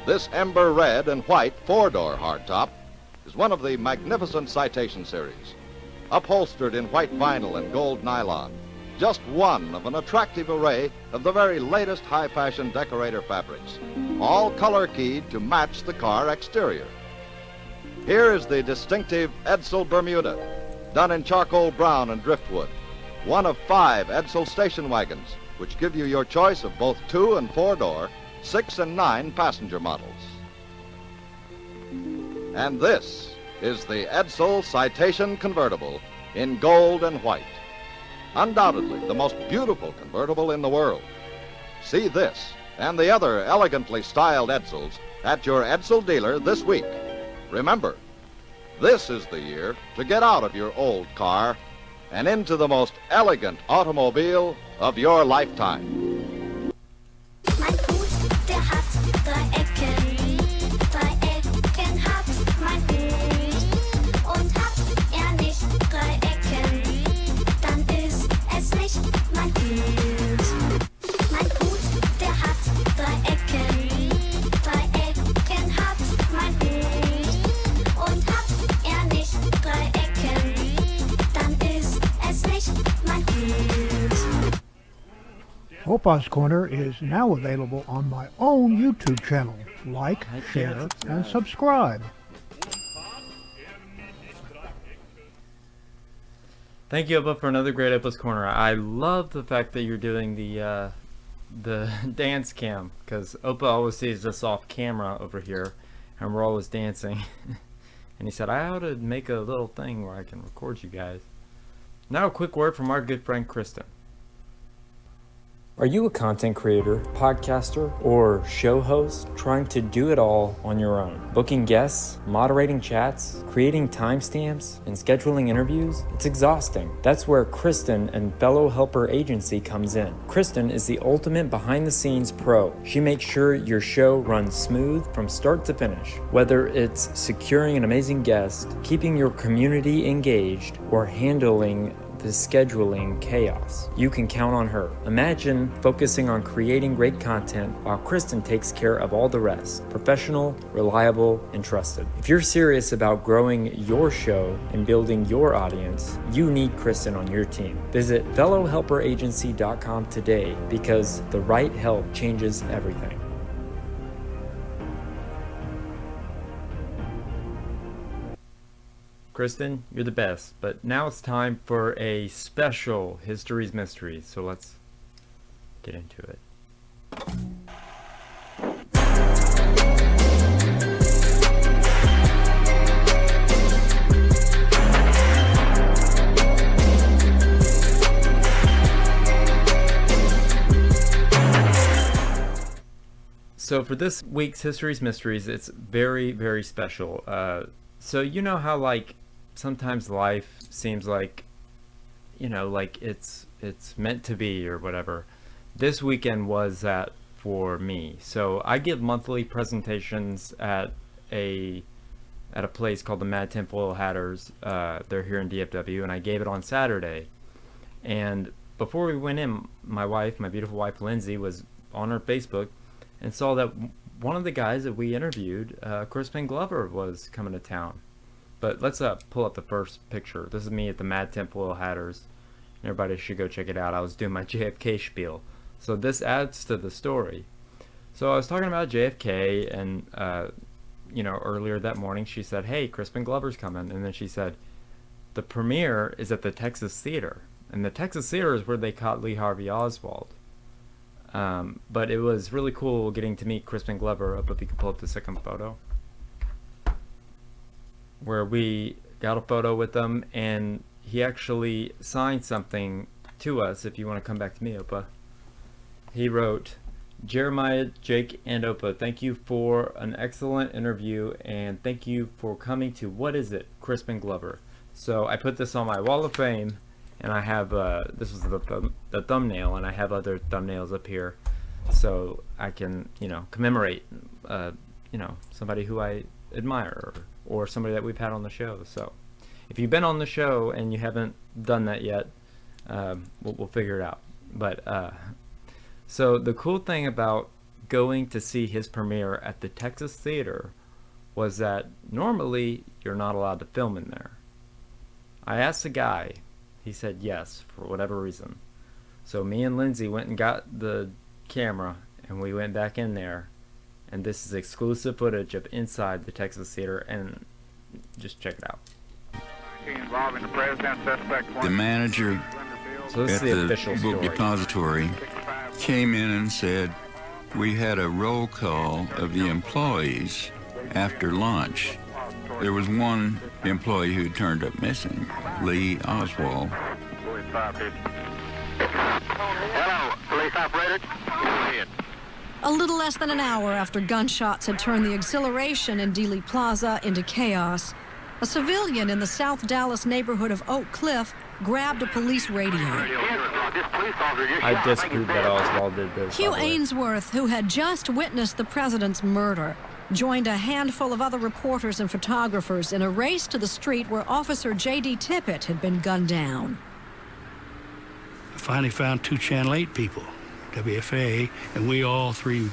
This ember red and white four-door hardtop is one of the magnificent Citation series, upholstered in white vinyl and gold nylon, just one of an attractive array of the very latest high-fashion decorator fabrics, all color-keyed to match the car exterior. Here is the distinctive Edsel Bermuda, done in charcoal brown and driftwood, one of 5 Edsel station wagons, which give you your choice of both 2- and 4-door, 6- and 9 passenger models. And this is the Edsel Citation Convertible in gold and white. Undoubtedly the most beautiful convertible in the world. See this and the other elegantly styled Edsels at your Edsel dealer this week. Remember, this is the year to get out of your old car and into the most elegant automobile of your lifetime. Opa's Corner is now available on my own YouTube channel. Like, share, and subscribe. Thank you, Opa, for another great Opa's Corner. I love the fact that you're doing the dance cam, because Opa always sees us off camera over here, and we're always dancing. And he said, I ought to make a little thing where I can record you guys. Now a quick word from our good friend Kristen. Are you a content creator, podcaster, or show host trying to do it all on your own? Booking guests, moderating chats, creating timestamps, and scheduling interviews? It's exhausting. That's where Kristen and Fellow Helper Agency comes in. Kristen is the ultimate behind-the-scenes pro. She makes sure your show runs smooth from start to finish. Whether it's securing an amazing guest, keeping your community engaged, or handling the scheduling chaos, you can count on her. Imagine focusing on creating great content while Kristen takes care of all the rest. Professional, reliable, and trusted. If you're serious about growing your show and building your audience, you need Kristen on your team. Visit fellowhelperagency.com today, because the right help changes everything. Kristen, you're the best. But now it's time for a special History's Mysteries. So let's get into it. So for this week's History's Mysteries, it's very, very special. So you know how like sometimes life seems like, you know, like it's meant to be or whatever. This weekend was that for me. So I give monthly presentations at a place called the Mad Tinfoil Hatters. They're here in DFW, and I gave it on Saturday. And before we went in, my beautiful wife Lindsay, was on her Facebook and saw that one of the guys that we interviewed, Crispin Glover, was coming to town. But let's pull up the first picture. This is me at the Mad Tinfoil Hatters. Everybody should go check it out. I was doing my JFK spiel. So this adds to the story. So I was talking about JFK, and you know, earlier that morning she said, "Hey, Crispin Glover's coming," and then she said, "The premiere is at the Texas Theater," and the Texas Theater is where they caught Lee Harvey Oswald. But it was really cool getting to meet Crispin Glover. Up if you can pull up the second photo, where we got a photo with him, and he actually signed something to us. If you want to come back to me, Opa. He wrote, "Jeremiah, Jake, and Opa, thank you for an excellent interview, and thank you for coming to What Is It, Crispin Glover." So I put this on my wall of fame, and I have this was the thumbnail, and I have other thumbnails up here, so I can, you know, commemorate you know, somebody who I admire, or somebody that we've had on the show. So if you've been on the show and you haven't done that yet, we'll figure it out. But so the cool thing about going to see his premiere at the Texas Theater was that normally you're not allowed to film in there. I asked the guy, he said yes, for whatever reason. So me and Lindsay went and got the camera, and we went back in there, and this is exclusive footage of inside the Texas Theater, and just check it out. The manager So this at is the the official book story. depository came in and said, "We had a roll call of the employees after lunch. There was one employee who turned up missing, Lee Oswald." Hello, police operator. Go ahead. A little less than an hour after gunshots had turned the exhilaration in Dealey Plaza into chaos, a civilian in the South Dallas neighborhood of Oak Cliff grabbed a police radio. I disprove that Oswald did this. Hugh by the way. Ainsworth, who had just witnessed the president's murder, joined a handful of other reporters and photographers in a race to the street where Officer J.D. Tippett had been gunned down. I finally found two Channel 8 people, WFA, and we all three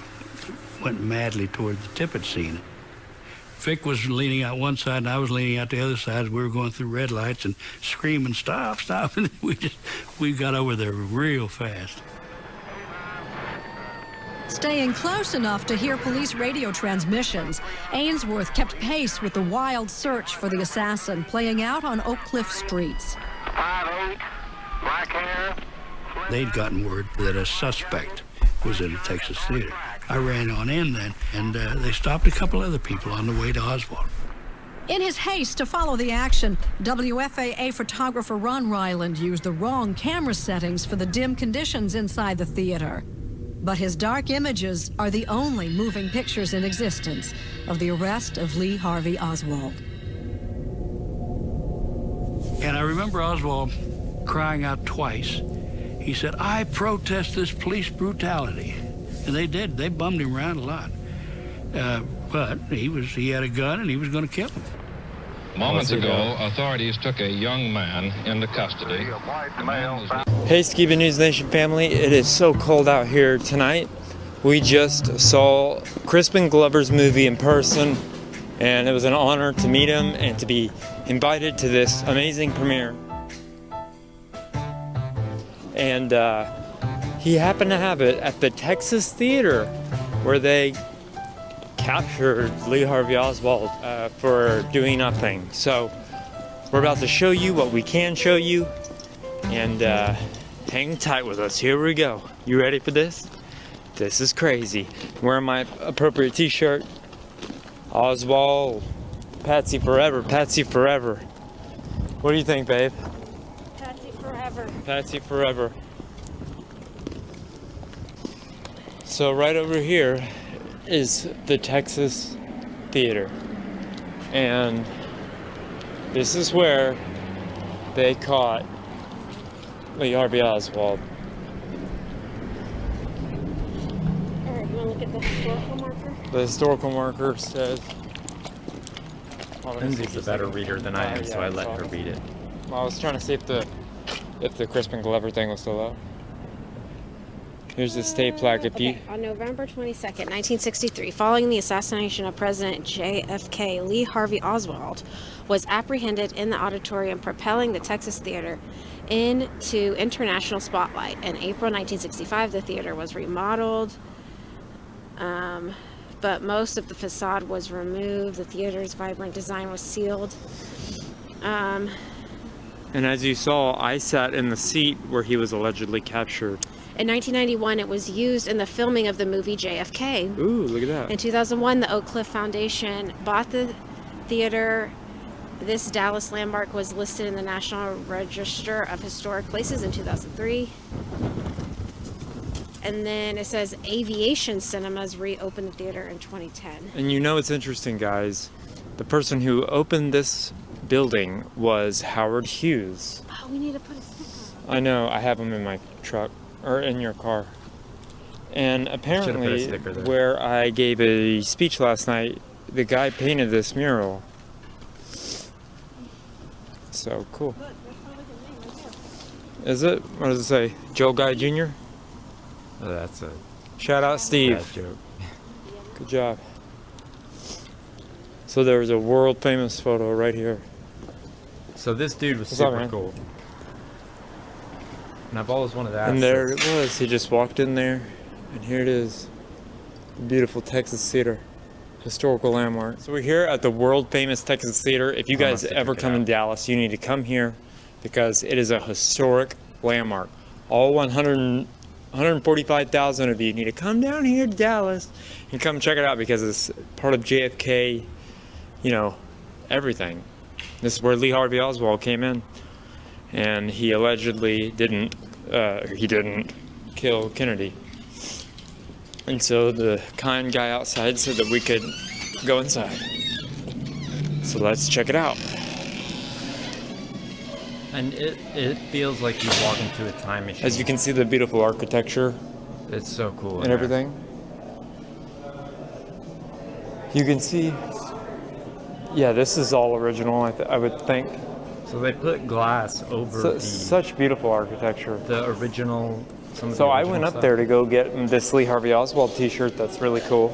went madly toward the Tippett scene. Vic was leaning out one side and I was leaning out the other side. We were going through red lights and screaming, "Stop, stop." And we got over there real fast. Staying close enough to hear police radio transmissions, Ainsworth kept pace with the wild search for the assassin playing out on Oak Cliff streets. 5'8", black hair. They'd gotten word that a suspect was in the Texas Theater. I ran on in then, and they stopped a couple other people on the way to Oswald. In his haste to follow the action, WFAA photographer Ron Ryland used the wrong camera settings for the dim conditions inside the theater. But his dark images are the only moving pictures in existence of the arrest of Lee Harvey Oswald. And I remember Oswald crying out twice. He said, "I protest this police brutality." And they did. They bummed him around a lot. But he had a gun and he was going to kill him. Moments ago, authorities took a young man into custody. Hey Skiba News Nation family, it is so cold out here tonight. We just saw Crispin Glover's movie in person, and it was an honor to meet him and to be invited to this amazing premiere. And he happened to have it at the Texas Theater, where they captured Lee Harvey Oswald for doing nothing. So We're about to show you what we can show you, and hang tight with us. Here we go. You ready for this? This is crazy. Wearing my appropriate t-shirt. Oswald, Patsy forever, Patsy forever. What do you think, babe? Patsy forever. Patsy forever. So right over here is the Texas Theater. And this is where they caught Harvey Oswald. Alright, you want to look at the historical marker? The historical marker says... Lindsay's a better reader than I am, so I let her read it. Well, I was trying to see if the Crispin Glover thing was still up. Here's the state plaque. If you... On November 22nd, 1963, following the assassination of President JFK, Lee Harvey Oswald was apprehended in the auditorium propelling the Texas Theater into international spotlight. In April 1965, the theater was remodeled, but most of the facade was removed. The theater's vibrant design was sealed. And as you saw, I sat in the seat where he was allegedly captured. In 1991, it was used in the filming of the movie JFK. Ooh, look at that. In 2001, the Oak Cliff Foundation bought the theater. This Dallas landmark was listed in the National Register of Historic Places in 2003. And then it says Aviation Cinemas reopened the theater in 2010. And you know it's interesting, guys. The person who opened this building was Howard Hughes. Oh, we need to put a sticker on. I know, I have him in my truck, or in your car. And apparently, where I gave a speech last night, the guy painted this mural. So cool. Is it? What does it say? Joe Guy Jr.? Oh, that's a... Shout out Steve. bad joke. Good job. So there's a world famous photo right here. So this dude was What's up, super man? cool. And I've always wanted to ask. And there it was. He just walked in there, and here it is. The beautiful Texas Theater. Historical landmark. So we're here at the world famous Texas Theater. If you guys ever come in Dallas, you need to come here because it is a historic landmark. All 145,000 of you need to come down here to Dallas and come check it out because it's part of JFK, you know, everything. This is where Lee Harvey Oswald came in, and he allegedly didn't kill Kennedy. And so the kind guy outside said that we could go inside. So let's check it out. And it feels like you walk into a time machine. As you can see, the beautiful architecture. It's so cool. And everything. You can see, yeah, this is all original, I would think. So they put glass over such beautiful architecture. The original. So I went up there to go get this Lee Harvey Oswald t-shirt that's really cool.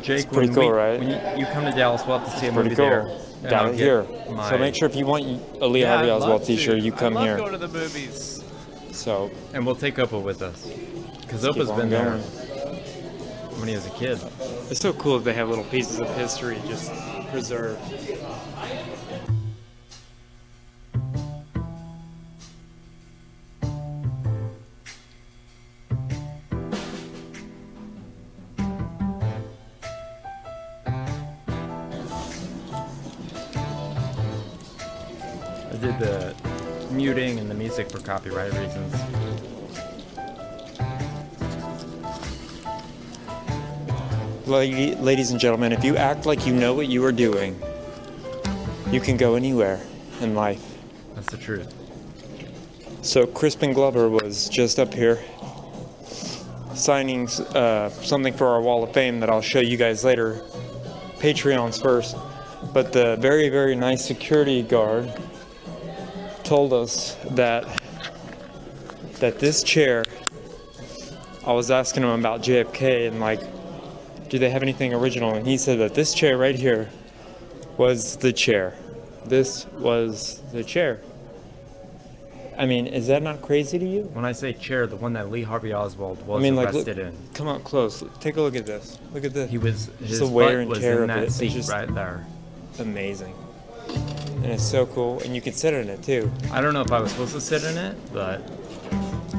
Jake, it's pretty cool, right? When you come to Dallas, we'll have to see a movie cool. there. Down here. So make sure if you want a Lee Harvey Oswald t-shirt, you come here. I love going to the movies. So. And we'll take Opa with us. Because Opa's been there when he was a kid. It's so cool that they have little pieces of history just preserved. I did the muting and the music for copyright reasons. Ladies and gentlemen, if you act like you know what you are doing, you can go anywhere in life. That's the truth. So Crispin Glover was just up here signing something for our Wall of Fame that I'll show you guys later. Patreons first. But the very, very nice security guard told us that this chair, I was asking him about JFK and like, do they have anything original? And he said that this chair right here was the chair. This was the chair. I mean, is that not crazy to you? When I say chair, the one that Lee Harvey Oswald was arrested in. Come up close. Take a look at this. Look at this. He was, his the wear butt and was tear in of that it. seat It's just right there. Amazing. and it's so cool, and you can sit in it too. I don't know if I was supposed to sit in it, but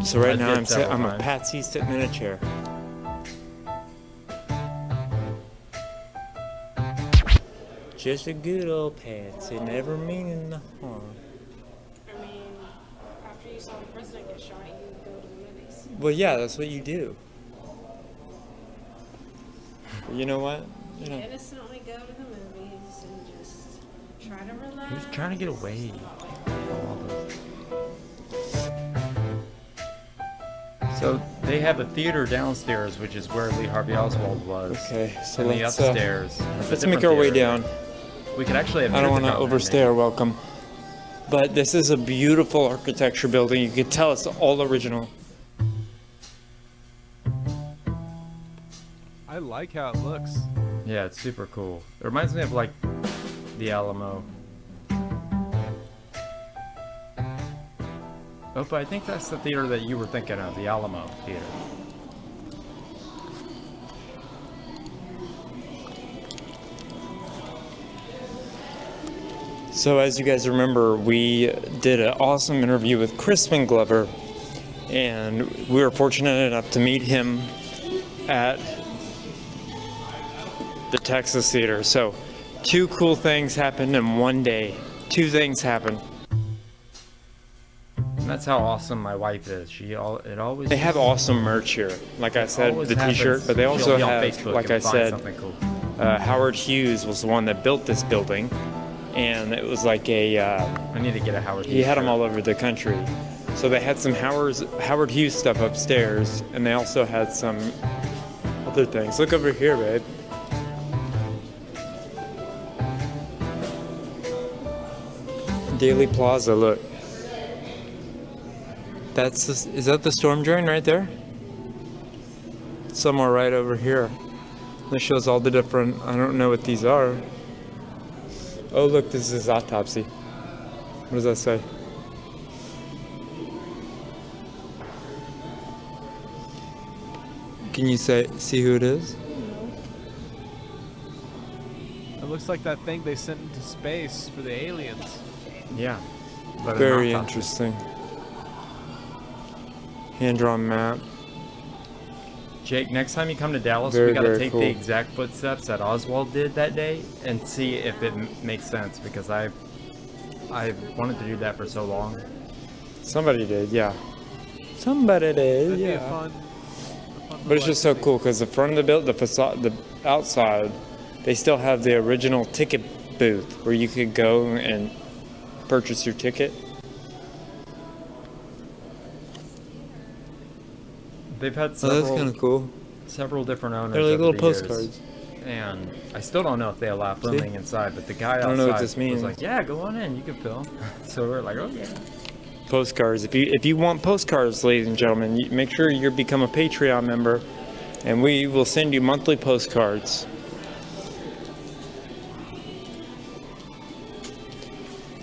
So right I now did I'm a several times. patsy sitting in a chair. Just a good old patsy, never meaning no harm. I mean, after you saw the president get shot, you would go to the movies. Well, yeah, that's what you do. You know what? You know, Innocently go to the movies and just try to relax. He's trying to get away. So they have a theater downstairs, which is where Lee Harvey Oswald was. Okay, so and the let's upstairs. has a let's different make our way theater. down. We could actually have. I don't want to TrutherCon overstay our welcome, but this is a beautiful architecture building. You can tell it's all original. I like how it looks. Yeah, it's super cool. It reminds me of like the Alamo. Oh, but I think that's the theater that you were thinking of, the Alamo Theater. So as you guys remember, we did an awesome interview with Crispin Glover, and we were fortunate enough to meet him at the Texas Theater. So 2 cool things happened in one day. 2 things happened. And that's how awesome my wife is. It always. They have awesome merch here. Like I said, always the happens. t-shirt, but they She'll also be on have, Facebook like and I find said, something cool. Howard Hughes was the one that built this building, and it was like a. I need to get a Howard Hughes. He had them shirt. all over the country. So they had some Howard Hughes stuff upstairs, and they also had some other things. Look over here, babe. Daily Plaza, look. Is that the storm drain right there? Somewhere right over here. This shows all the different, I don't know what these are. Oh look, this is autopsy. What does that say? Can you see who it is? It looks like that thing they sent into space for the aliens. Yeah. But Very interesting. Hand-drawn map. Jake, next time you come to Dallas, Very, we got to very take cool. the exact footsteps that Oswald did that day and see if it makes sense, because I wanted to do that for so long. Somebody did, yeah. Somebody did, That'd be yeah. a fun But it's just so cool because the front of the building, the facade, the outside, they still have the original ticket booth where you could go and purchase your ticket. They've had Oh, several, that's kind of cool. several different owners. They're like over little the years. postcards. And I still don't know if they allow filming inside, but the guy outside I don't know what this means. was like, "Yeah, go on in, you can film." So we're like, "Okay." Postcards. If you want postcards, ladies and gentlemen, make sure you become a Patreon member, and we will send you monthly postcards.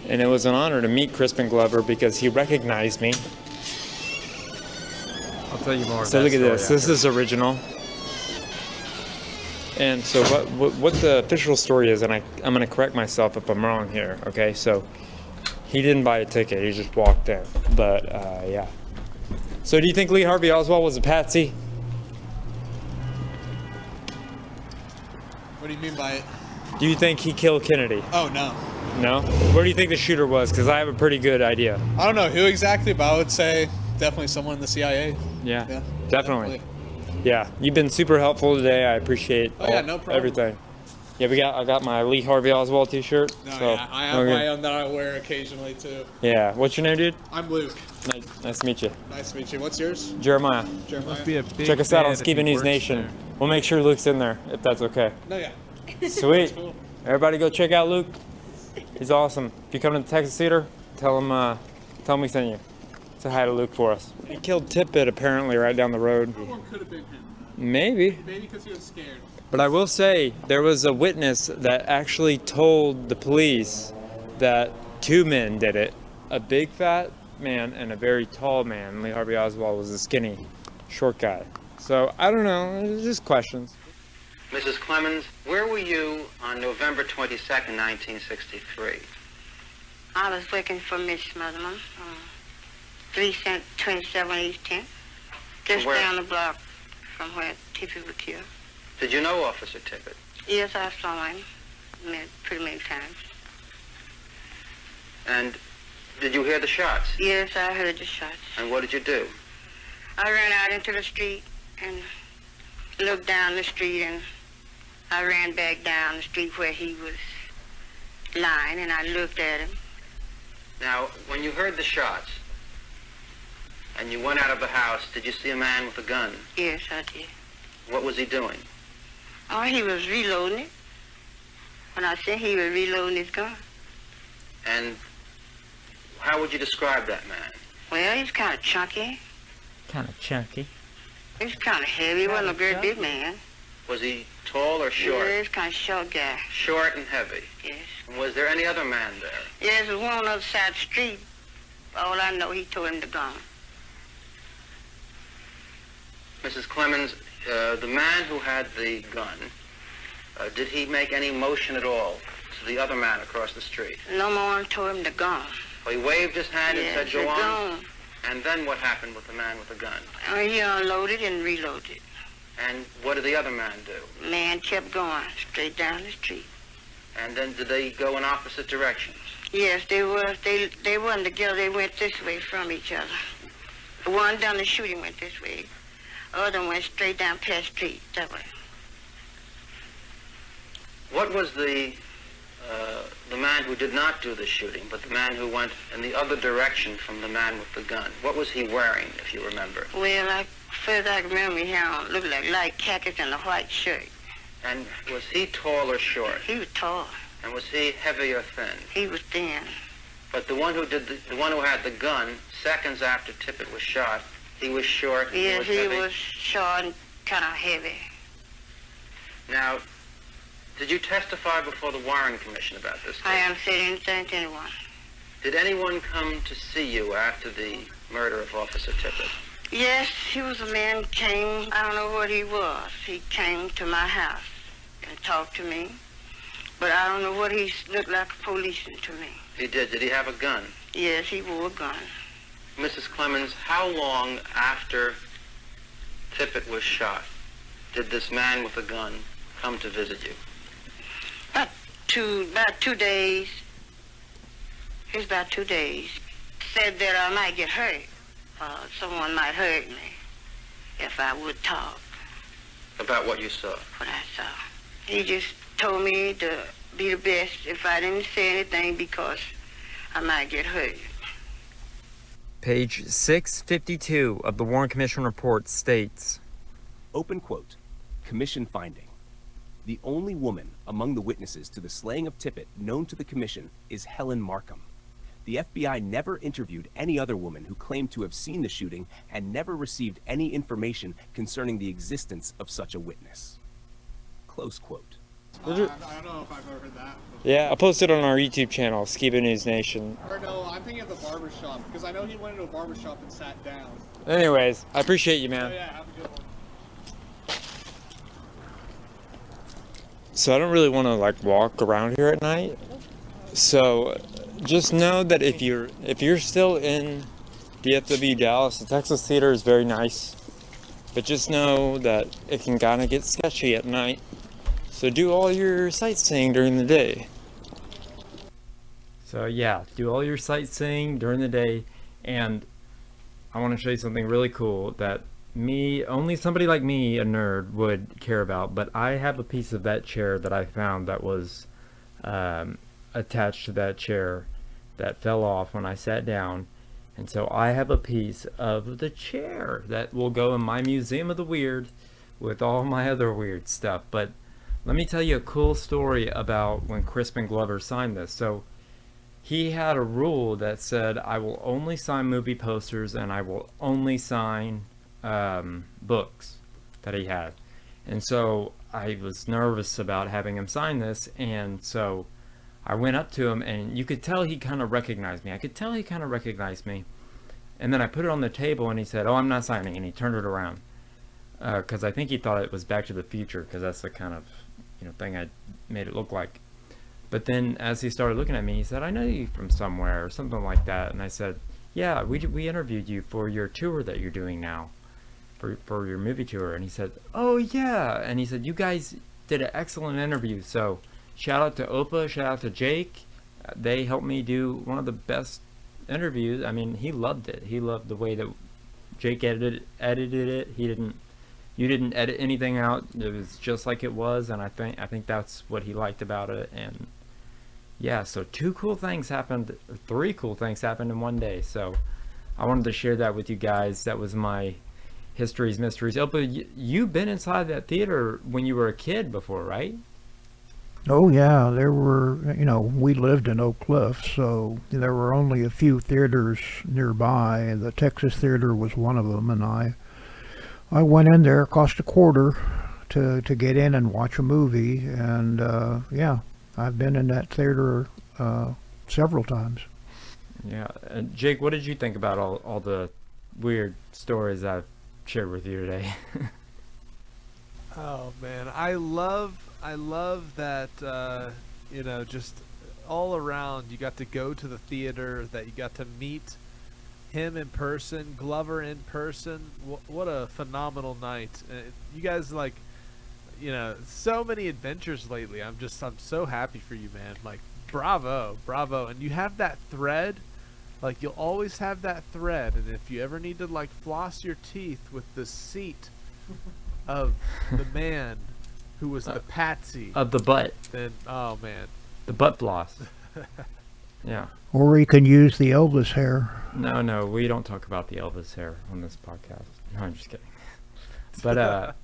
And it was an honor to meet Crispin Glover because he recognized me. I'll tell you more. So look at this. This is original. And so what the official story is, and I'm going to correct myself if I'm wrong here, okay? So he didn't buy a ticket. He just walked in. But, yeah. So do you think Lee Harvey Oswald was a patsy? What do you mean by it? Do you think he killed Kennedy? Oh, no. No? Where do you think the shooter was? Because I have a pretty good idea. I don't know who exactly, but I would say definitely someone in the CIA. Yeah, definitely. Yeah, you've been super helpful today. I appreciate Oh, yeah, no problem. everything. Yeah, I got my Lee Harvey Oswald t-shirt. No, so, yeah, I have my own that I wear occasionally, too. Yeah, what's your name, dude? I'm Luke. Nice to meet you. Nice to meet you. What's yours? Jeremiah. Jeremiah. Be a big Check us out on fan if he Skiba News works Nation. there. We'll make sure Luke's in there, if that's okay. No, yeah. Sweet. Cool. Everybody go check out Luke. He's awesome. If you come to the Texas Theater, tell him we sent you. Say hi to Luke for us. He killed Tippett apparently right down the road. Someone could have been him. Maybe. Maybe because he was scared. But I will say, there was a witness that actually told the police that 2 men did it. A big fat man and a very tall man. Lee Harvey Oswald was a skinny, short guy. So, I don't know, it's just questions. Mrs. Clemens, where were you on November 22nd, 1963? I was working for Miss Smotherman, 327 East 10th, just down the block from where Tippett was killed. Did you know Officer Tippett? Yes, I saw him pretty many times. And did you hear the shots? Yes, I heard the shots. And what did you do? I ran out into the street and looked down the street, and I ran back down the street where he was lying, and I looked at him. Now, when you heard the shots and you went out of the house, did you see a man with a gun? Yes, I did. What was he doing? Oh, he was reloading it. When I said he was reloading his gun. And how would you describe that man? Well, he's kind of chunky. Kind of chunky. He's kind of heavy. He wasn't a very big man. Was he tall or short? Yeah, he's kind of short guy. Short and heavy? Yes. And was there any other man there? Yes, there was one on the other side of the street. All I know, he told him to go. Mrs. Clemens, the man who had the gun, did he make any motion at all to the other man across the street? No more told him to go. Well, he waved his hand yes, and said, go on. on. And then what happened with the man with the gun? He unloaded and reloaded. And what did the other man do? Man kept going straight down the street. And then did they go in opposite directions? Yes, they were. They weren't together. They went this way from each other. The one done the shooting went this way. The other went straight down past the street that way. What was the man who did not do the shooting, but the man who went in the other direction from the man with the gun? What was he wearing, if you remember? Well, first I remember he had looked like light khakis and a white shirt. And was he tall or short? He was tall. And was he heavy or thin? He was thin. But the one who had the gun, seconds after Tippett was shot, he was short. Yes, he was short and kind of heavy. Now, did you testify before the Warren Commission about this case? I haven't said anything to anyone. Did anyone come to see you after the murder of Officer Tippett? Yes, he was a man came, I don't know what he was. He came to my house and talked to me. But I don't know what he looked like a policeman to me. He did. Did he have a gun? Yes, he wore a gun. Mrs. Clemens, how long after Tippett was shot did this man with a gun come to visit you? About 2 days. It was about 2 days. Said that I might get hurt. Someone might hurt me if I would talk. About what you saw? What I saw. He just told me to be the best if I didn't say anything because I might get hurt. Page 652 of the Warren Commission report states, open quote, Commission finding. The only woman among the witnesses to the slaying of Tippett known to the Commission is Helen Markham. The FBI never interviewed any other woman who claimed to have seen the shooting and never received any information concerning the existence of such a witness. Close quote. I don't know if I've ever heard that before. Yeah, I'll post it on our YouTube channel, Skiba News Nation. Or no, I'm thinking of the barbershop, because I know he went into a barbershop and sat down. Anyways, I appreciate you, man. Oh, yeah, have a good one. So I don't really want to like walk around here at night. So just know that if you're still in DFW Dallas, the Texas Theater is very nice. But just know that it can kind of get sketchy at night. So do all your sightseeing during the day. So yeah, do all your sightseeing during the day. And I want to show you something really cool that only somebody like me, a nerd, would care about. But I have a piece of that chair that I found that was attached to that chair that fell off when I sat down. And so I have a piece of the chair that will go in my Museum of the Weird with all my other weird stuff. But let me tell you a cool story about when Crispin Glover signed this. So he had a rule that said, I will only sign movie posters and I will only sign books that he had. And so I was nervous about having him sign this, and so I went up to him, and you could tell he kind of recognized me. I could tell he kind of recognized me. And then I put it on the table, and he said, oh, I'm not signing, and he turned it around. Because I think he thought it was Back to the Future, because that's the kind of thing I made it look like. But then as he started looking at me, he said, I know you from somewhere, or something like that. And I said, yeah, we interviewed you for your tour that you're doing now, for your movie tour. And he said, oh yeah. And he said, you guys did an excellent interview. So shout out to Opa, shout out to Jake. They helped me do one of the best interviews. I mean, he loved it. He loved the way that Jake edited it. You didn't edit anything out. It was just like it was, and I think that's what he liked about it. And yeah, so 2 cool things happened, or 3 cool things happened in one day. So I wanted to share that with you guys. That was my History's Mysteries. Oh, but you've been inside that theater when you were a kid before, right? Oh yeah, there were, you know, we lived in Oak Cliff, so there were only a few theaters nearby, and the Texas Theater was one of them, and I went in there. It cost $0.25 to get in and watch a movie, and yeah, I've been in that theater several times. Yeah, and Jake, what did you think about all the weird stories I've shared with you today? Oh man, I love that, you know, just all around you got to go to the theater, that you got to meet him in person, Glover in person. What a phenomenal night. You guys, like, you know, so many adventures lately. I'm so happy for you, man. Like, bravo. And you have that thread, like, you'll always have that thread, and if you ever need to, like, floss your teeth with the seat of the man who was the patsy of the butt, then oh man, the butt floss. Yeah. Or you can use the Elvis hair. No, we don't talk about the Elvis hair on this podcast. No, I'm just kidding. But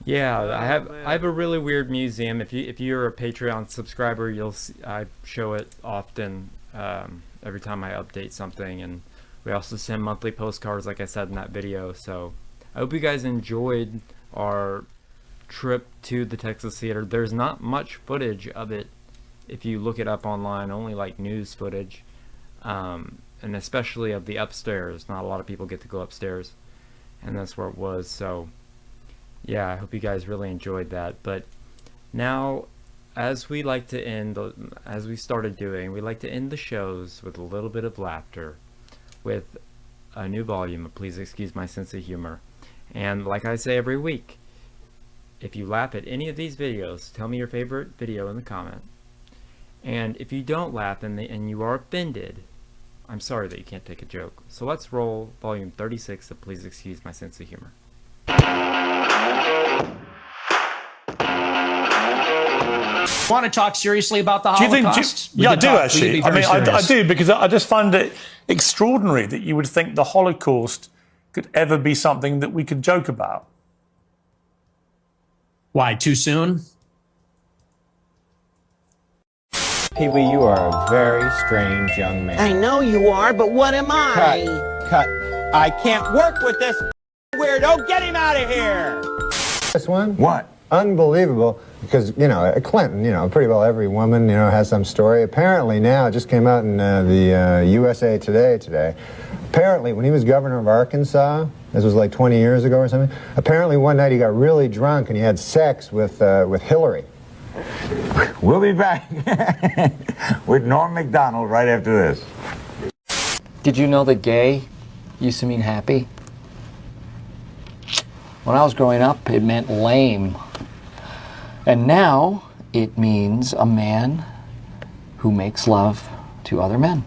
yeah, I have a really weird museum. If you're a Patreon subscriber, you'll see I show it often, every time I update something, and we also send monthly postcards, like I said in that video. So I hope you guys enjoyed our trip to the Texas Theater. There's not much footage of it if you look it up online, only like news footage, and especially of the upstairs. Not a lot of people get to go upstairs, and that's where it was. So yeah, I hope you guys really enjoyed that. But now, as we like to end, as we started doing, we like to end the shows with a little bit of laughter, with a new volume of Please Excuse My Sense of Humor. And like I say every week, if you laugh at any of these videos, tell me your favorite video in the comment. And if you don't laugh and you are offended, I'm sorry that you can't take a joke. So let's roll volume 36 of Please Excuse My Sense of Humor. Want to talk seriously about the Holocaust? Yeah, I do actually. I mean, I do, because I just find it extraordinary that you would think the Holocaust could ever be something that we could joke about. Why, too soon? Pee-wee, you are a very strange young man. I know you are, but what am I? Cut. I can't work with this weirdo. Get him out of here. This one? What? Unbelievable, because, you know, Clinton, you know, pretty well every woman, you know, has some story. Apparently now, it just came out in the USA Today. Apparently, when he was governor of Arkansas, this was like 20 years ago or something, apparently one night he got really drunk and he had sex with Hillary. We'll be back with Norm Macdonald right after this. Did you know that gay used to mean happy? When I was growing up, it meant lame. And now it means a man who makes love to other men.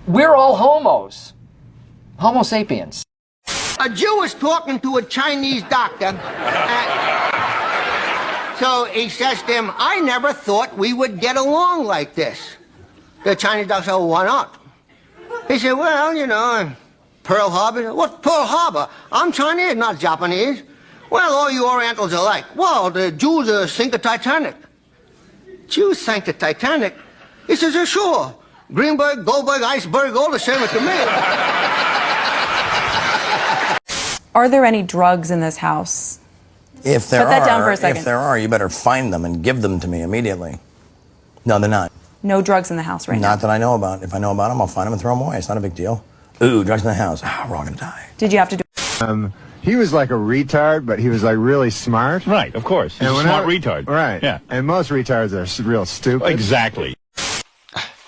We're all homos. Homo sapiens. A Jew was talking to a Chinese doctor. So he says to him, I never thought we would get along like this. The Chinese doctor said, well, why not? He said, well, you know, Pearl Harbor. What's Pearl Harbor? I'm Chinese, not Japanese. Well, all you Orientals are like, well, the Jews sink the Titanic. Jews sank the Titanic? He says, yeah, sure. Greenberg, Goldberg, Iceberg, all the same to me. Are there any drugs in this house? If there Put that down for a second. If there are, you better find them and give them to me immediately. No, they're not. No drugs in the house right now? Not that I know about. If I know about them, I'll find them and throw them away. It's not a big deal. Ooh, drugs in the house. Ah, we're all gonna die. Did you have to do he was like a retard, but he was like really smart. Right, of course. He's a smart retard. Right. Yeah. And most retards are real stupid. Exactly.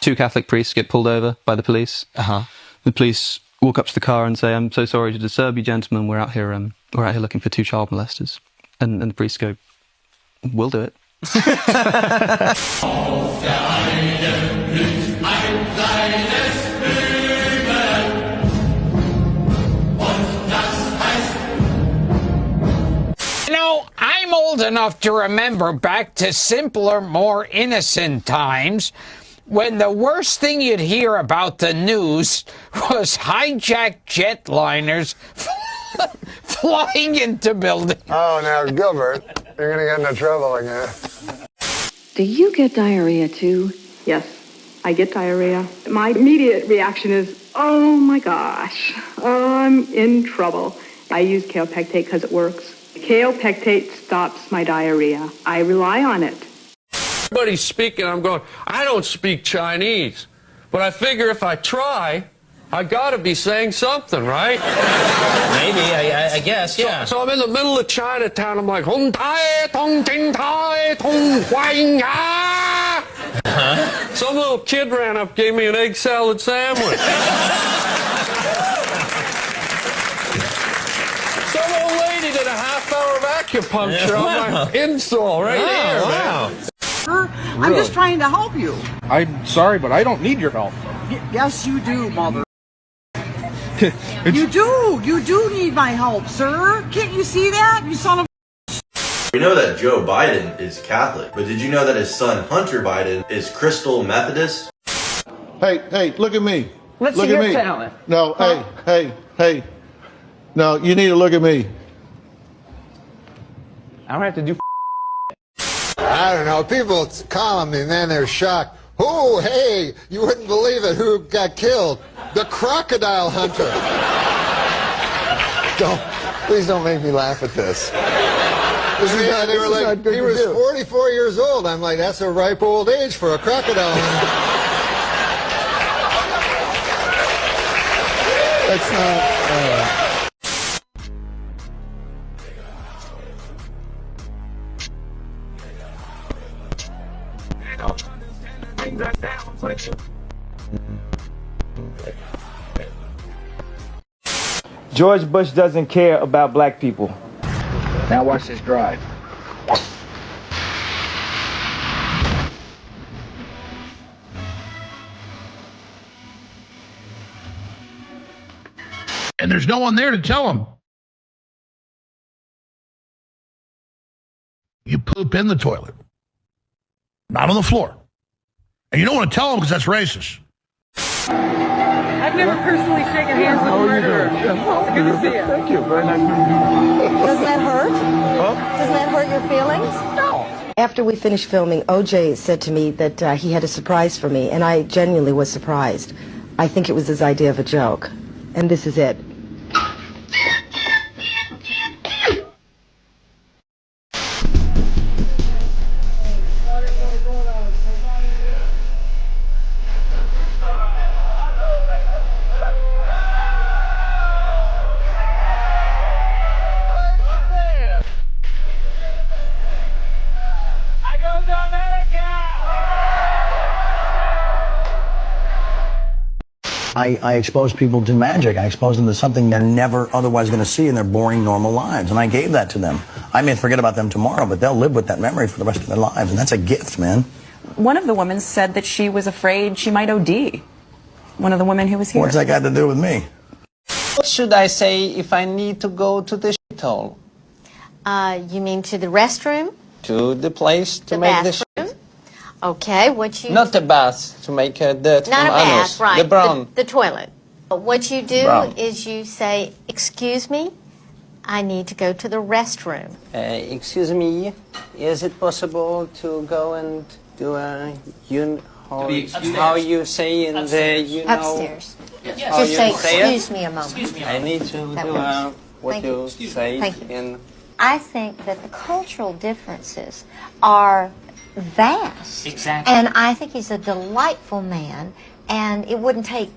2 Catholic priests get pulled over by the police. The police walk up to the car and say, "I'm so sorry to disturb you, gentlemen. We're out here looking for 2 child molesters." And the priests go, "We'll do it." You know, I'm old enough to remember back to simpler, more innocent times when the worst thing you'd hear about the news was hijacked jetliners flying into buildings. Oh, now, Gilbert, you're going to get into trouble again. Do you get diarrhea too? Yes, I get diarrhea. My immediate reaction is, oh my gosh, I'm in trouble. I use kale pectate because it works. Kale pectate stops my diarrhea. I rely on it. Everybody's speaking, I'm going, I don't speak Chinese, but I figure if I try, I gotta be saying something, right? Maybe, I guess, yeah. So I'm in the middle of Chinatown, I'm like, Hong Tai, Tong Ting Tai, Tong Huang Ya. Some little kid ran up, gave me an egg salad sandwich. Some old lady did a half-hour acupuncture on my insole right there, man. I'm just trying to help you. I'm sorry, but I don't need your help. Yes, you do, mother. You do need my help, sir. Can't you see that? You son of We know that Joe Biden is Catholic, but did you know that his son Hunter Biden is Crystal Methodist? Hey, look at me. Let's look see at your me. talent. No, Huh? hey. No, you need to look at me. I don't have to do. I don't know. People call them and then they're shocked. Oh, hey, you wouldn't believe it. Who got killed? The crocodile hunter. Please don't make me laugh at this. He was 44 years old. I'm like, that's a ripe old age for a crocodile hunter. That's not. George Bush doesn't care about black people. Now watch this drive. And there's no one there to tell him. You poop in the toilet, not on the floor. And you don't want to tell them because that's racist. I've never personally shaken hands with a murderer. Good to see you. Thank you. Very nice meeting you. Doesn't that hurt? Huh? Doesn't that hurt your feelings? No. After we finished filming, OJ said to me that he had a surprise for me, and I genuinely was surprised. I think it was his idea of a joke. And this is it. I expose people to magic. I expose them to something they're never otherwise going to see in their boring, normal lives. And I gave that to them. I may forget about them tomorrow, but they'll live with that memory for the rest of their lives. And that's a gift, man. One of the women said that she was afraid she might OD. One of the women who was here. What's that got to do with me? What should I say if I need to go to the shithole? You mean to the restroom? To the place to make the shit? Okay, what you... Not the bath to make dirt Not from a bath, anus. right. The brown. The toilet. What you do Brown. is you say, excuse me, I need to go to the restroom. Excuse me, is it possible to go and do a how you say in the Upstairs. How Just you say, it? excuse me a moment. I need to That do works. what Thank you you. say Thank you. in. I think that the cultural differences are vast. Exactly. And I think he's a delightful man, and it wouldn't take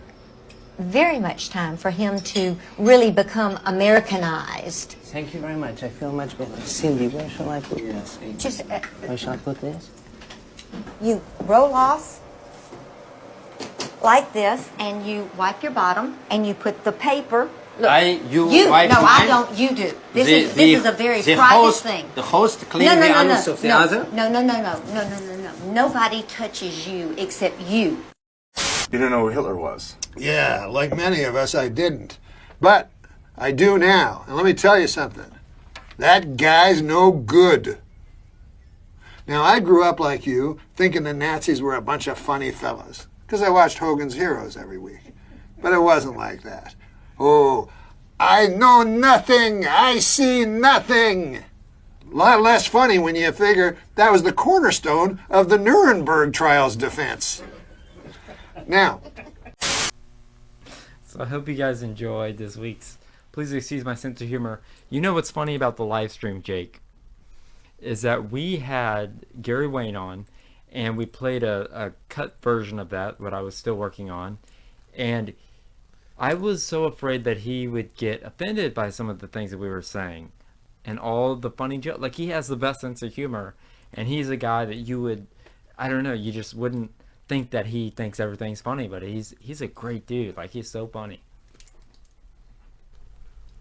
very much time for him to really become Americanized. Thank you very much. I feel much better. Cindy, where shall I put this? Just Where shall I put this? you roll off like this, and you wipe your bottom, and you put the paper. Look, You no, wipe I mine? don't. You do. This The is a very the private host, thing. The host cleans the anus of the other? No. Nobody touches you except you. You didn't know who Hitler was? Yeah, like many of us, I didn't. But I do now. And let me tell you something. That guy's no good. Now, I grew up like you, thinking the Nazis were a bunch of funny fellas, because I watched Hogan's Heroes every week. But it wasn't like that. Oh, I know nothing. I see nothing. A lot less funny when you figure that was the cornerstone of the Nuremberg trials defense. Now. So I hope you guys enjoyed this week's. Please excuse my sense of humor. You know what's funny about the live stream, Jake, is that we had Gary Wayne on, and we played a cut version of that, what I was still working on, and I was so afraid that he would get offended by some of the things that we were saying, and all the funny jokes. Like, he has the best sense of humor, and he's a guy that you would, I don't know, you just wouldn't think that he thinks everything's funny, but he's a great dude. Like, he's so funny.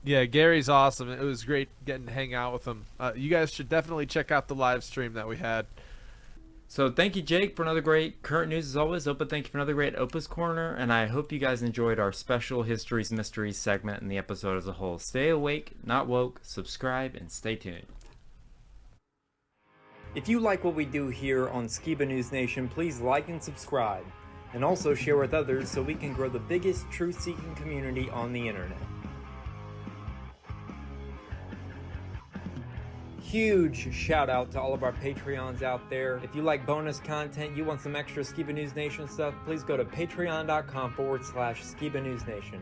Yeah, Gary's awesome. It was great getting to hang out with him. You guys should definitely check out the live stream that we had. So thank you, Jake, for another great current news as always. Opa, thank you for another great Opa's Corner, and I hope you guys enjoyed our special Histories Mysteries segment and the episode as a whole. Stay awake, not woke, subscribe, and stay tuned. If you like what we do here on Skiba News Nation, please like and subscribe, and also share with others so we can grow the biggest truth-seeking community on the internet. Huge shout out to all of our Patreons out there. If you like bonus content, you want some extra Skiba News Nation stuff, please go to patreon.com/Skiba News Nation.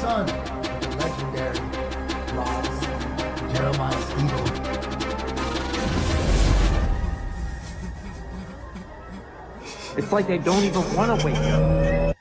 Son of the legendary Ross Jeremiah's Eagle. It's like they don't even want to wake up.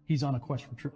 He's on a quest for truth.